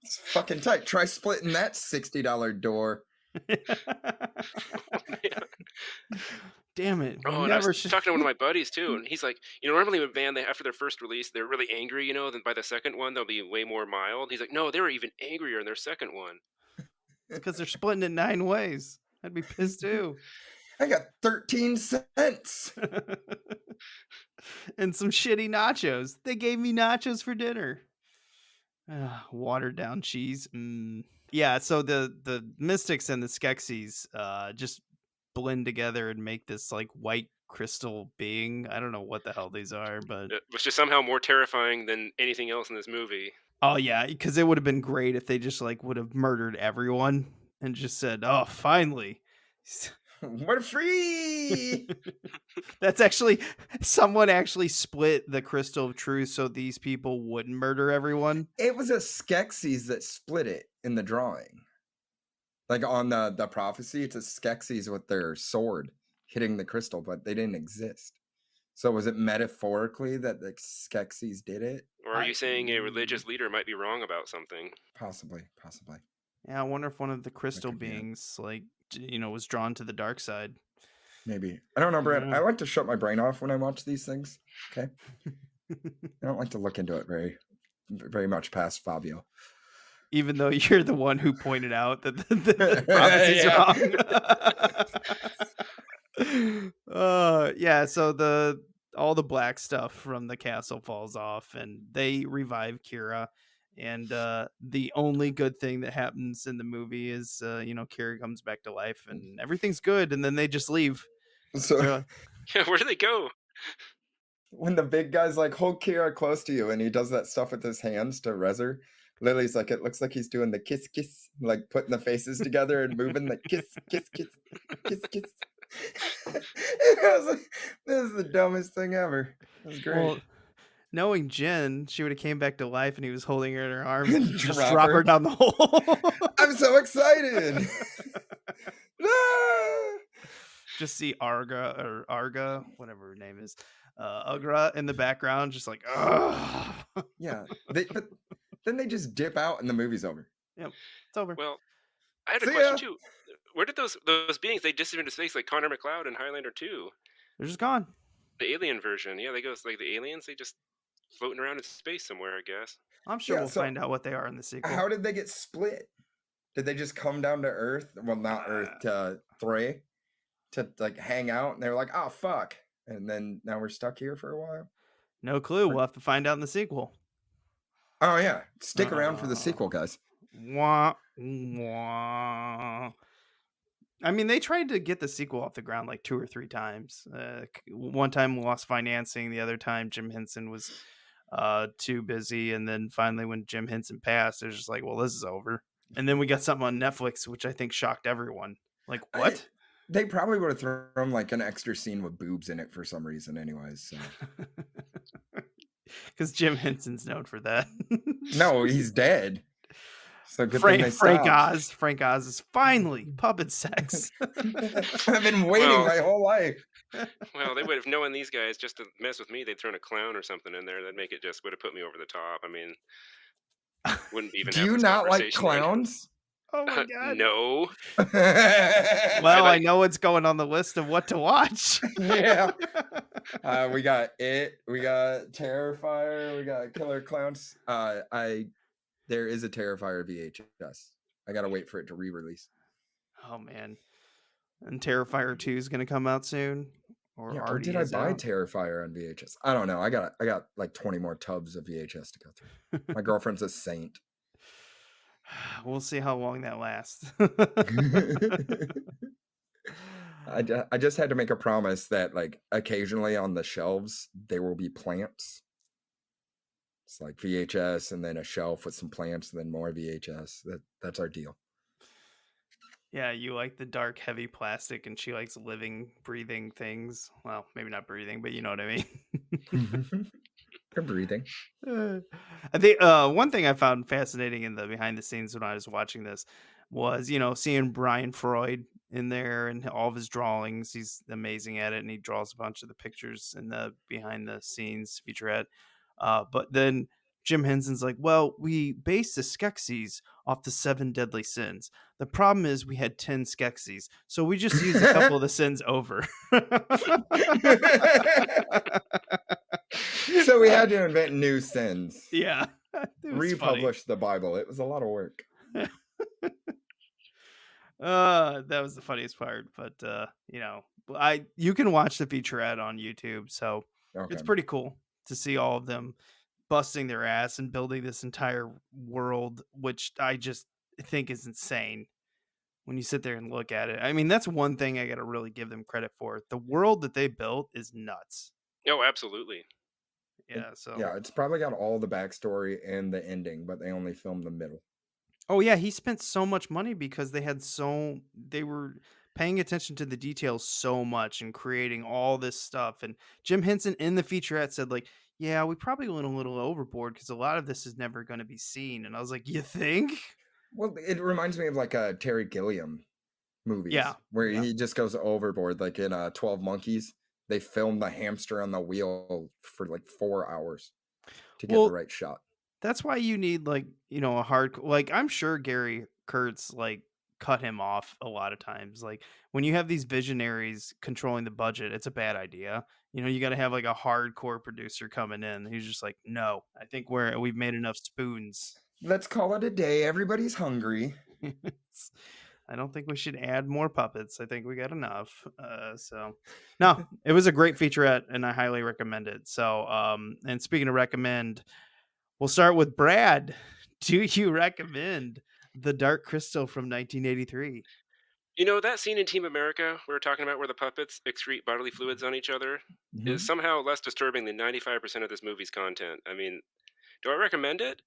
It's fucking tight. Try splitting that $60 door. Damn it. Oh, and I was talking to one of my buddies too, and he's like, normally with a band, after their first release, they're really angry, then by the second one, they'll be way more mild. He's like, no, they were even angrier in their second one. It's because they're splitting it 9 ways. I'd be pissed too. I got 13 cents. And some shitty nachos. They gave me nachos for dinner. Watered down cheese. Yeah, so the Mystics and the Skeksis just blend together and make this like white crystal being. I don't know what the hell these are, but which is somehow more terrifying than anything else in this movie. Oh yeah, because it would have been great if they just like would have murdered everyone and just said, "Oh, finally, we're free." That's actually someone actually split the crystal of truth so these people wouldn't murder everyone. It was a Skeksis that split it in the drawing. Like on the prophecy, it's a Skeksis with their sword hitting the crystal, but they didn't exist. So was it metaphorically that the Skeksis did it? Or are you saying a religious leader might be wrong about something? Possibly. Yeah, I wonder if one of the crystal beings, like, was drawn to the dark side. Maybe. I don't know, Brad. I like to shut my brain off when I watch these things. Okay. I don't like to look into it very, very much past Fabio. Even though you're the one who pointed out that the prophecy's wrong. Yeah, so all the black stuff from the castle falls off and they revive Kira. And the only good thing that happens in the movie is, Kira comes back to life and everything's good. And then they just leave. So where do they go? When the big guy's like, hold Kira close to you, and he does that stuff with his hands to res her, Lily's like, it looks like he's doing the kiss, kiss, like putting the faces together and moving the kiss, kiss, kiss, kiss, kiss. And I was like, this is the dumbest thing ever. It was great. Well, knowing Jen, she would have came back to life and he was holding her in her arms and just drop her down the hole. I'm so excited. No! Just see Arga, whatever her name is, Ugra in the background, just like, ugh. Yeah. But then they just dip out and the movie's over. Yep, it's over. Well, I had a question too. Where did those beings, they disappear into space like Connor McLeod in Highlander 2? They're just gone. The alien version. Yeah, they go like the aliens, they just floating around in space somewhere, I guess. I'm sure we'll find out what they are in the sequel. How did they get split? Did they just come down to Earth? Well, not Earth, to Thray, to like hang out, and they were like, oh fuck. And then now we're stuck here for a while. No clue. We'll have to find out in the sequel. Oh yeah. Stick around for the sequel, guys. Wah, wah. I mean, they tried to get the sequel off the ground like 2 or 3 times. One time lost financing. The other time Jim Henson was too busy. And then finally when Jim Henson passed, it was just like, well, this is over. And then we got something on Netflix, which I think shocked everyone. Like, what? They probably would have thrown like an extra scene with boobs in it for some reason anyways. So. Because Jim Henson's known for that. No, he's dead. So good Frank Oz is finally puppet sex. I've been waiting my whole life. Well, they would have known these guys just to mess with me. They'd thrown a clown or something in there. That'd make it just would have put me over the top. I mean, wouldn't even. Do you not like clowns? Oh my god! No. Well, I know what's going on the list of what to watch. Yeah. We got It. We got Terrifier. We got Killer Clowns. There is a Terrifier VHS. I gotta wait for it to re-release. Oh man! And Terrifier 2 is gonna come out soon. Or did I buy Terrifier on VHS? I don't know. I got like 20 more tubs of VHS to go through. My girlfriend's a saint. We'll see how long that lasts. I just had to make a promise that, like, occasionally on the shelves there will be plants. It's like VHS and then a shelf with some plants and then more VHS. That's our deal. Yeah, you like the dark, heavy plastic, and she likes living, breathing things. Well, maybe not breathing, but you know what I mean. You're breathing. I think one thing I found fascinating in the behind the scenes when I was watching this was, seeing Brian Freud in there and all of his drawings. He's amazing at it, and he draws a bunch of the pictures in the behind the scenes featurette. But then Jim Henson's like, well, we based the Skeksis off the 7 deadly sins. The problem is we had 10 Skeksis, so we just used a couple of the sins over. So we had to invent new sins. Yeah. Republish the Bible. It was a lot of work. That was the funniest part. But you can watch the featurette on YouTube, so it's pretty cool to see all of them busting their ass and building this entire world, which I just think is insane when you sit there and look at it. I mean, that's one thing I gotta really give them credit for. The world that they built is nuts. Oh, absolutely. Yeah, so yeah, it's probably got all the backstory and the ending, but they only filmed the middle. Oh yeah, he spent so much money because they were paying attention to the details so much and creating all this stuff. And Jim Henson in the featurette said, like, yeah, we probably went a little overboard because a lot of this is never going to be seen. And I was like, you think? Well, it reminds me of like a Terry Gilliam movies, where he just goes overboard. Like in 12 Monkeys, they filmed the hamster on the wheel for like 4 hours to get the right shot. That's why you need a hard, like, I'm sure Gary Kurtz cut him off a lot of times. Like when you have these visionaries controlling the budget, it's a bad idea. You got to have like a hardcore producer coming in. He's just like, no, I think we've made enough spoons. Let's call it a day. Everybody's hungry. I don't think we should add more puppets. I think we got enough. So no, it was a great featurette and I highly recommend it. So, and speaking of recommend, we'll start with Brad. Do you recommend The Dark Crystal from 1983? That scene in Team America we were talking about where the puppets excrete bodily fluids on each other is somehow less disturbing than 95% of this movie's content. I mean, do I recommend it?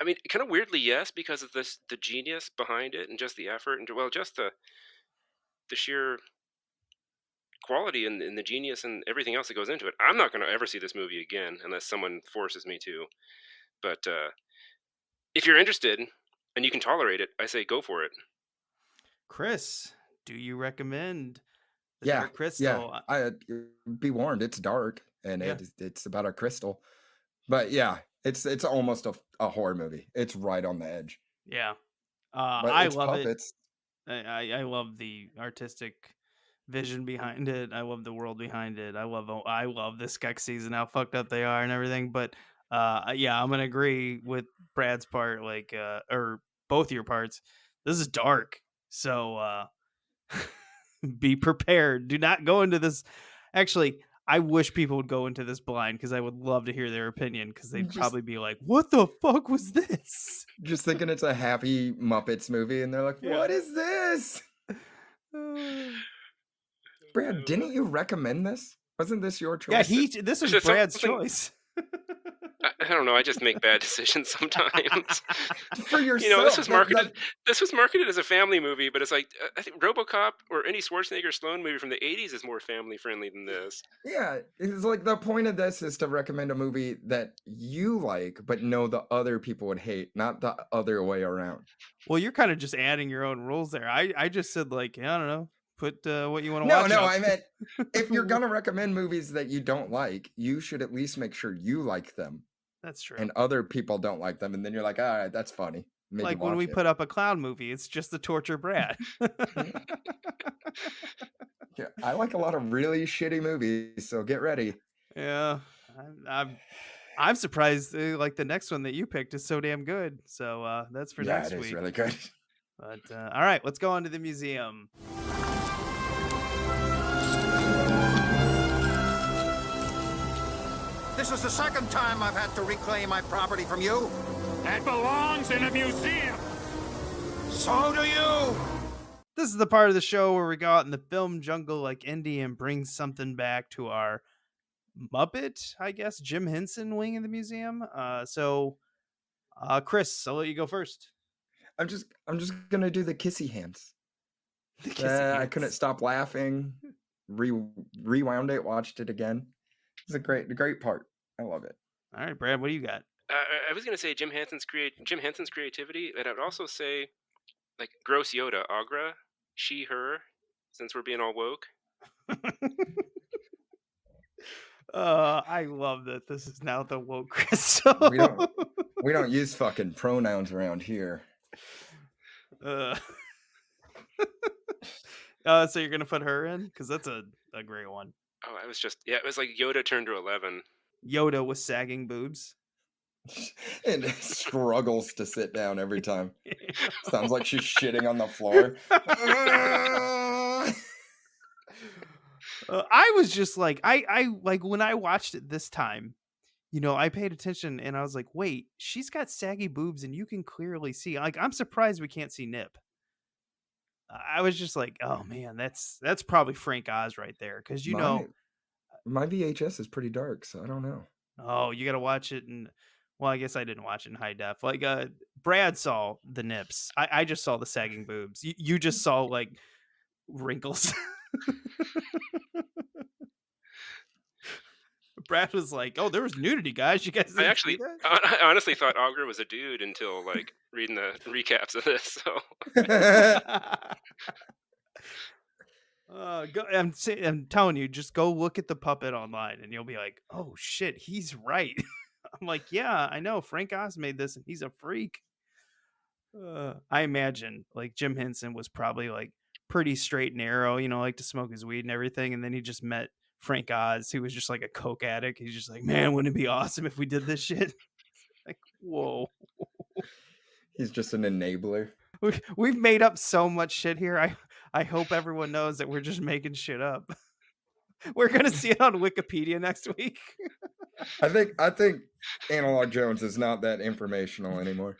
I mean, kind of weirdly, yes, because of the genius behind it and just the effort and, well, just the sheer quality and the genius and everything else that goes into it. I'm not going to ever see this movie again unless someone forces me to. But if you're interested and you can tolerate it, I say go for it. Chris, do you recommend The Dark Crystal? Yeah, be warned, it's dark and it's about a crystal. But yeah, it's almost a horror movie. It's right on the edge. Yeah. I love puppets. It. I love the artistic vision behind it. I love the world behind it. I love the Skeksis and how fucked up they are and everything. But I'm gonna agree with Brad's part, or both your parts. This is dark. So be prepared. Do not go into this. Actually, I wish people would go into this blind because I would love to hear their opinion because they'd probably be like, what the fuck was this? Just thinking it's a happy Muppets movie and they're like, what is this? Brad, didn't you recommend this? Wasn't this your choice? Yeah, this was Brad's choice. I don't know. I just make bad decisions sometimes. For yourself. This was marketed as a family movie, but it's like I think RoboCop or any Schwarzenegger Stallone movie from the 80s is more family friendly than this. Yeah, it's like the point of this is to recommend a movie that you like, but know the other people would hate, not the other way around. Well, you're kind of just adding your own rules there. I just said I don't know. Put what you want to watch. No, I meant if you're gonna recommend movies that you don't like, you should at least make sure you like them. That's true. And other people don't like them, and then you're like, all right, that's funny. Maybe like when we put up a clown movie, it's just the torture Brad. Yeah, I like a lot of really shitty movies, so get ready. Yeah, I'm surprised. Like the next one that you picked is so damn good. So that's for next week. Yeah, it is really good. But all right, let's go on to the museum. This is the second time I've had to reclaim my property from you. That belongs in a museum. So do you. This is the part of the show where we go out in the film jungle like Indy and bring something back to our Muppet, I guess, Jim Henson wing of the museum. Chris, I'll let you go first. I'm just gonna do the kissy hands. I couldn't stop laughing. Rewound it, watched it again. It's a great part. I love it. All right, Brad, what do you got? I was gonna say Jim Henson's creativity, and I would also say like gross Yoda, Agra, she, her, since we're being all woke. I love that this is now the woke crystal. we don't use fucking pronouns around here. So you're gonna put her in because that's a great one. Oh, it was like Yoda turned to 11. Yoda with sagging boobs. And struggles to sit down every time. Sounds like she's shitting on the floor. I was just like, I like when I watched it this time, I paid attention and I was like, wait, she's got saggy boobs and you can clearly see. Like, I'm surprised we can't see nip. I was just like, oh man, that's probably Frank Oz right there, because my VHS is pretty dark, so I don't know. Oh, you got to watch it well, I guess I didn't watch it in high def. Like, Brad saw the nips. I just saw the sagging boobs. You just saw like wrinkles. Brad was like, "Oh, there was nudity, guys. You guys." I honestly thought Augur was a dude until like reading the recaps of this. So. I'm telling you, just go look at the puppet online, and you'll be like, "Oh shit, he's right." I'm like, "Yeah, I know. Frank Oz made this, and he's a freak." I imagine like Jim Henson was probably like pretty straight and narrow, like to smoke his weed and everything, and then he just met Frank Oz, who was just like a coke addict. He's just like, man, wouldn't it be awesome if we did this shit? Like, whoa. He's just an enabler. We've made up so much shit here. I hope everyone knows that we're just making shit up. We're gonna see it on Wikipedia next week. I think Analog Jones is not that informational anymore.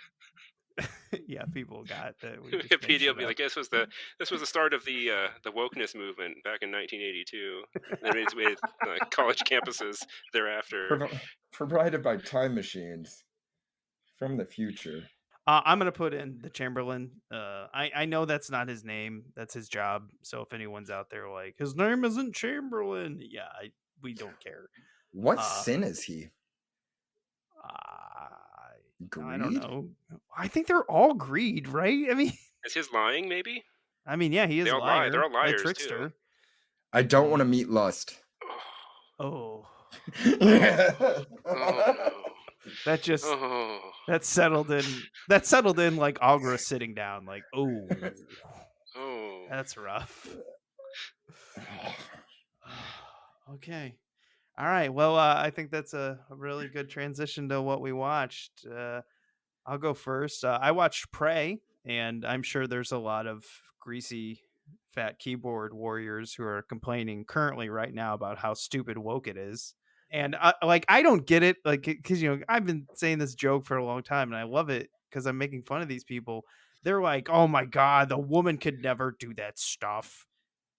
Yeah, people got that. Wikipedia will be like, this was the start of the wokeness movement back in 1982. Then it's with college campuses thereafter. Provided by time machines from the future. I'm gonna put in the Chamberlain. I know that's not his name. That's his job. So if anyone's out there like, his name isn't Chamberlain, yeah, we don't care. What sin is he? Greed? I don't know. I think they're all greed, right? I mean, is his lying maybe? I mean, yeah, he is a liar. They're all liars, a trickster. Too. I don't want to meet lust. Oh. Oh no. That just that settled in like Agra sitting down, like, oh, that's rough. Okay. All right. Well, I think that's a really good transition to what we watched. I'll go first. I watched Prey, and I'm sure there's a lot of greasy, fat keyboard warriors who are complaining currently right now about how stupid woke it is. And I don't get it, like, because I've been saying this joke for a long time, and I love it because I'm making fun of these people. They're like, "Oh my god, the woman could never do that stuff.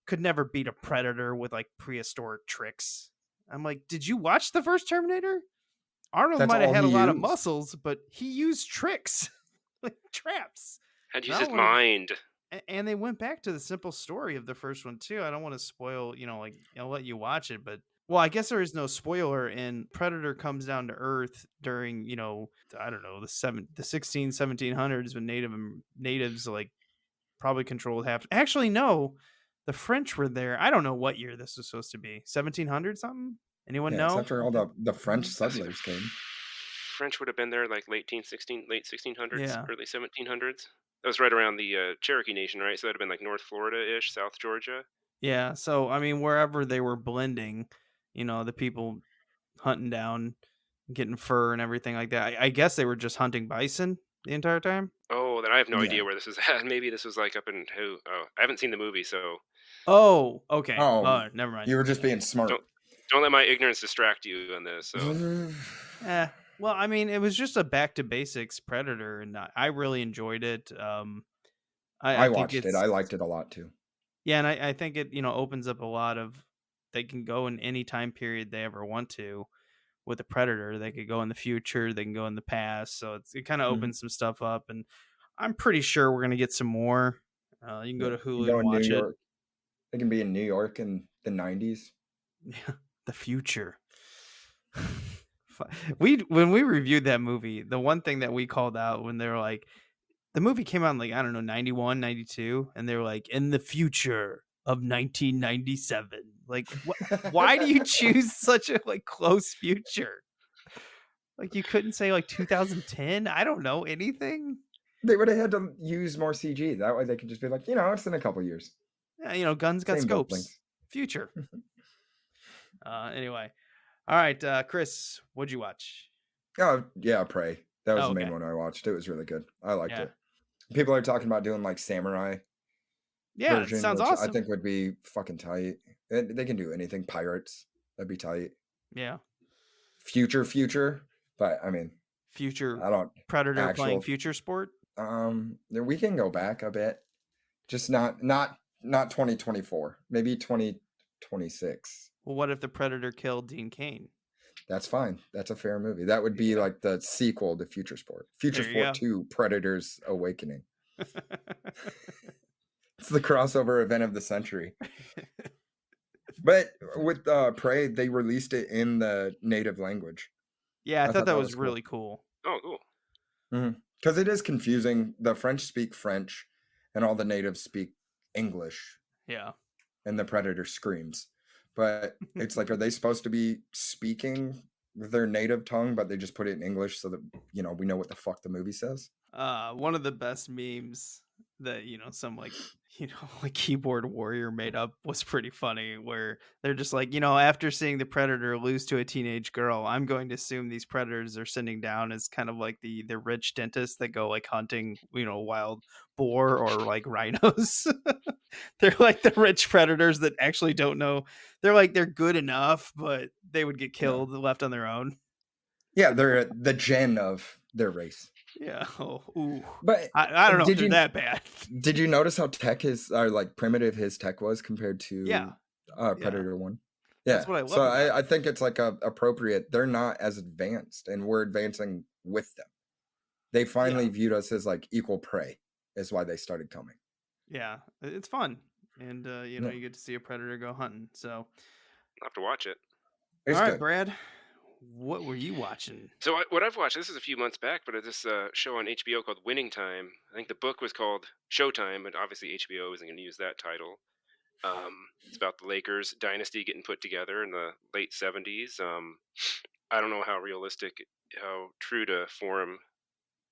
Could never beat a predator with like prehistoric tricks." I'm like, did you watch the first Terminator? Arnold might have had a lot of muscles, but he used tricks, like traps. Had to use his mind. And they went back to the simple story of the first one too. I don't want to spoil, I'll let you watch it, but I guess there is no spoiler. And Predator comes down to Earth during, I don't know, the 1700s when natives like probably controlled half. Actually, no. The French were there. I don't know what year this was supposed to be. 1700 something? Anyone know? It's after all the French settlers came. French would have been there like late 1600s, yeah. early 1700s. That was right around the Cherokee Nation, right? So that would have been like North Florida-ish, South Georgia. Yeah. So, I mean, wherever they were blending, the people hunting down, getting fur and everything like that. I guess they were just hunting bison the entire time. Oh, then I have no idea where this is at. Maybe this was like up in I haven't seen the movie, so. Oh, okay. Oh, never mind. You were just being smart. Don't let my ignorance distract you on this. So. Well, I mean, it was just a back to basics Predator, and I really enjoyed it. I I think watched it. it's I liked it a lot too. yeah, and I think it opens up a lot of they can go in any time period they ever want to with the Predator. They could go in the future, they can go in the past, so it kind of Mhm. opens some stuff up, and I'm pretty sure we're gonna get some more. You can go Yeah. to You Hulu go and in New watch it. York. They can be in New York in the 90s. Yeah, the future. When we reviewed that movie, the one thing that we called out when they were like, the movie came out in like, I don't know, 91, 92, and they were like, in the future of 1997. Like, why do you choose such a like close future? Like, you couldn't say like 2010? I don't know anything. They would have had to use more CG. That way they could just be like, it's in a couple years. Yeah, guns got Same scopes. buildings. Future. Anyway. All right, Chris, what'd you watch? Oh, yeah, Prey. That was Oh, the main okay. one I watched. It was really good. I liked Yeah. it. People are talking about doing like samurai Yeah, it version, sounds which awesome. I think would be fucking tight. They can do anything. Pirates. That'd be tight. Yeah. Future. But I mean, Future I don't Predator playing actual future sport. we can go back a bit. Just not 2024. Maybe 2026. Well, what if the Predator killed Dean Cain? That's fine. That's a fair movie. That would be like the sequel to Future Sport. Future There you Sport 2, Predator's Awakening. It's the crossover event of the century. But with Prey, they released it in the native language. Yeah, I thought that was cool. really cool. Oh, cool. Because it is confusing. The French speak French, and all the natives speak English. Yeah. And the Predator screams. But it's like, are they supposed to be speaking their native tongue, but they just put it in English so that, we know what the fuck the movie says? One of the best memes that, some like keyboard warrior made up was pretty funny, where they're just like, after seeing the Predator lose to a teenage girl, I'm going to assume these predators are sitting down as kind of like the rich dentists that go like hunting, wild boar or like rhinos. They're like the rich predators that actually don't know. They're like, they're good enough, but they would get killed left on their own. Yeah, they're the gen of their race. Yeah. Oh, ooh. But I don't know if they're that bad. Did you notice how primitive his tech was compared to Predator 1? Yeah. That's what I love. So I think it's like appropriate. They're not as advanced, and we're advancing with them. They finally viewed us as like equal prey, is why they started coming. Yeah, it's fun. And you get to see a predator go hunting. So I'll have to watch it. It's all right, good. Brad. What were you watching? So what I've watched, this is a few months back, but it's this show on HBO called Winning Time. I think the book was called Showtime, but obviously HBO isn't going to use that title. It's about the Lakers dynasty getting put together in the late 70s. I don't know how realistic, how true to form,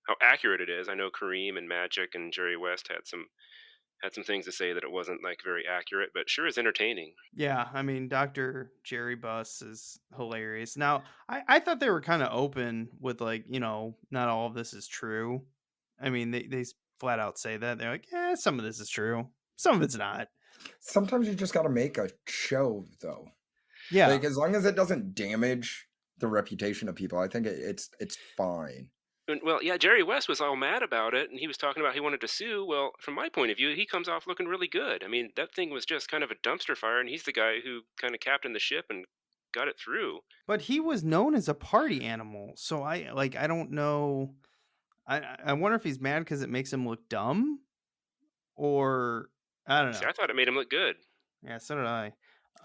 how accurate it is. I know Kareem and Magic and Jerry West had some things to say that it wasn't like very accurate, but sure is entertaining. Yeah, I mean, Dr. Jerry Buss is hilarious. Now, I thought they were kind of open with like, not all of this is true. I mean, they flat out say that. They're like, yeah, some of this is true. Some of it's not. Sometimes you just got to make a show, though. Yeah. Like, as long as it doesn't damage the reputation of people, I think it's fine. Well, yeah, Jerry West was all mad about it, and he was talking about he wanted to sue. Well, from my point of view, he comes off looking really good. I mean, that thing was just kind of a dumpster fire, and he's the guy who kind of captained the ship and got it through. But he was known as a party animal, so I don't know. I wonder if he's mad because it makes him look dumb, or I don't know. See, I thought it made him look good. Yeah, so did I.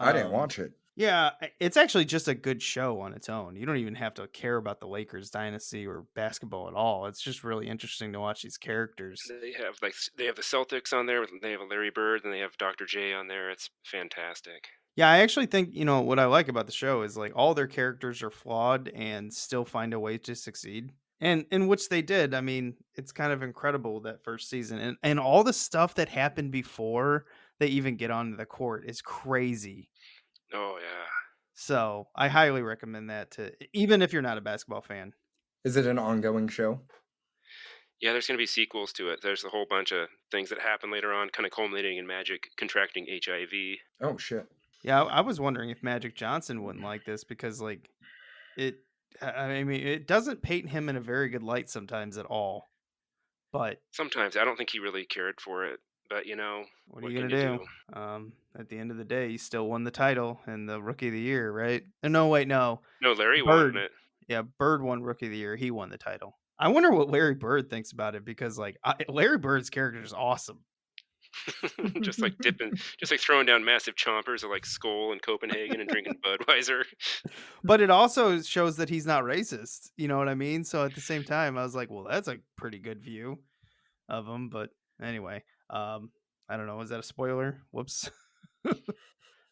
I didn't watch it. Yeah, it's actually just a good show on its own. You don't even have to care about the Lakers dynasty or basketball at all. It's just really interesting to watch these characters. They have the Celtics on there. They have a Larry Bird, and they have Dr. J on there. It's fantastic. Yeah, I actually think, what I like about the show is like all their characters are flawed and still find a way to succeed. And in which they did. I mean, it's kind of incredible that first season. And all the stuff that happened before they even get onto the court is crazy. Oh, yeah. So I highly recommend that even if you're not a basketball fan. Is it an ongoing show? Yeah, there's going to be sequels to it. There's a whole bunch of things that happen later on, kind of culminating in Magic contracting HIV. Oh, shit. Yeah, I was wondering if Magic Johnson wouldn't like this because, it doesn't paint him in a very good light sometimes at all. But sometimes I don't think he really cared for it. But what are you gonna do? At the end of the day, he still won the title and the Rookie of the Year, right? No, wait, no. No, Larry Bird. won it. Yeah, Bird won Rookie of the Year. He won the title. I wonder what Larry Bird thinks about it because, like, Larry Bird's character is awesome. just like throwing down massive chompers of like Skull and Copenhagen and drinking Budweiser. But it also shows that he's not racist. You know what I mean? So at the same time, I was like, well, that's a pretty good view of him. But anyway, I don't know. Was that a spoiler? Whoops.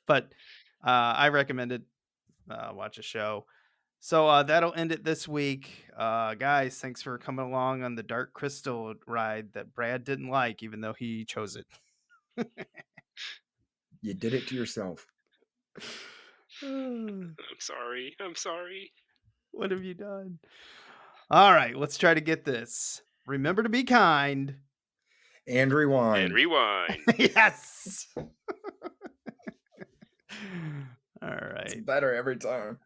But I recommend it. Watch a show. So that'll end it this week. Guys, thanks for coming along on the Dark Crystal ride that Brad didn't like, even though he chose it. You did it to yourself. I'm sorry. What have you done? All right, let's try to get this. Remember to be kind. And rewind. Yes. All right. It's better every time.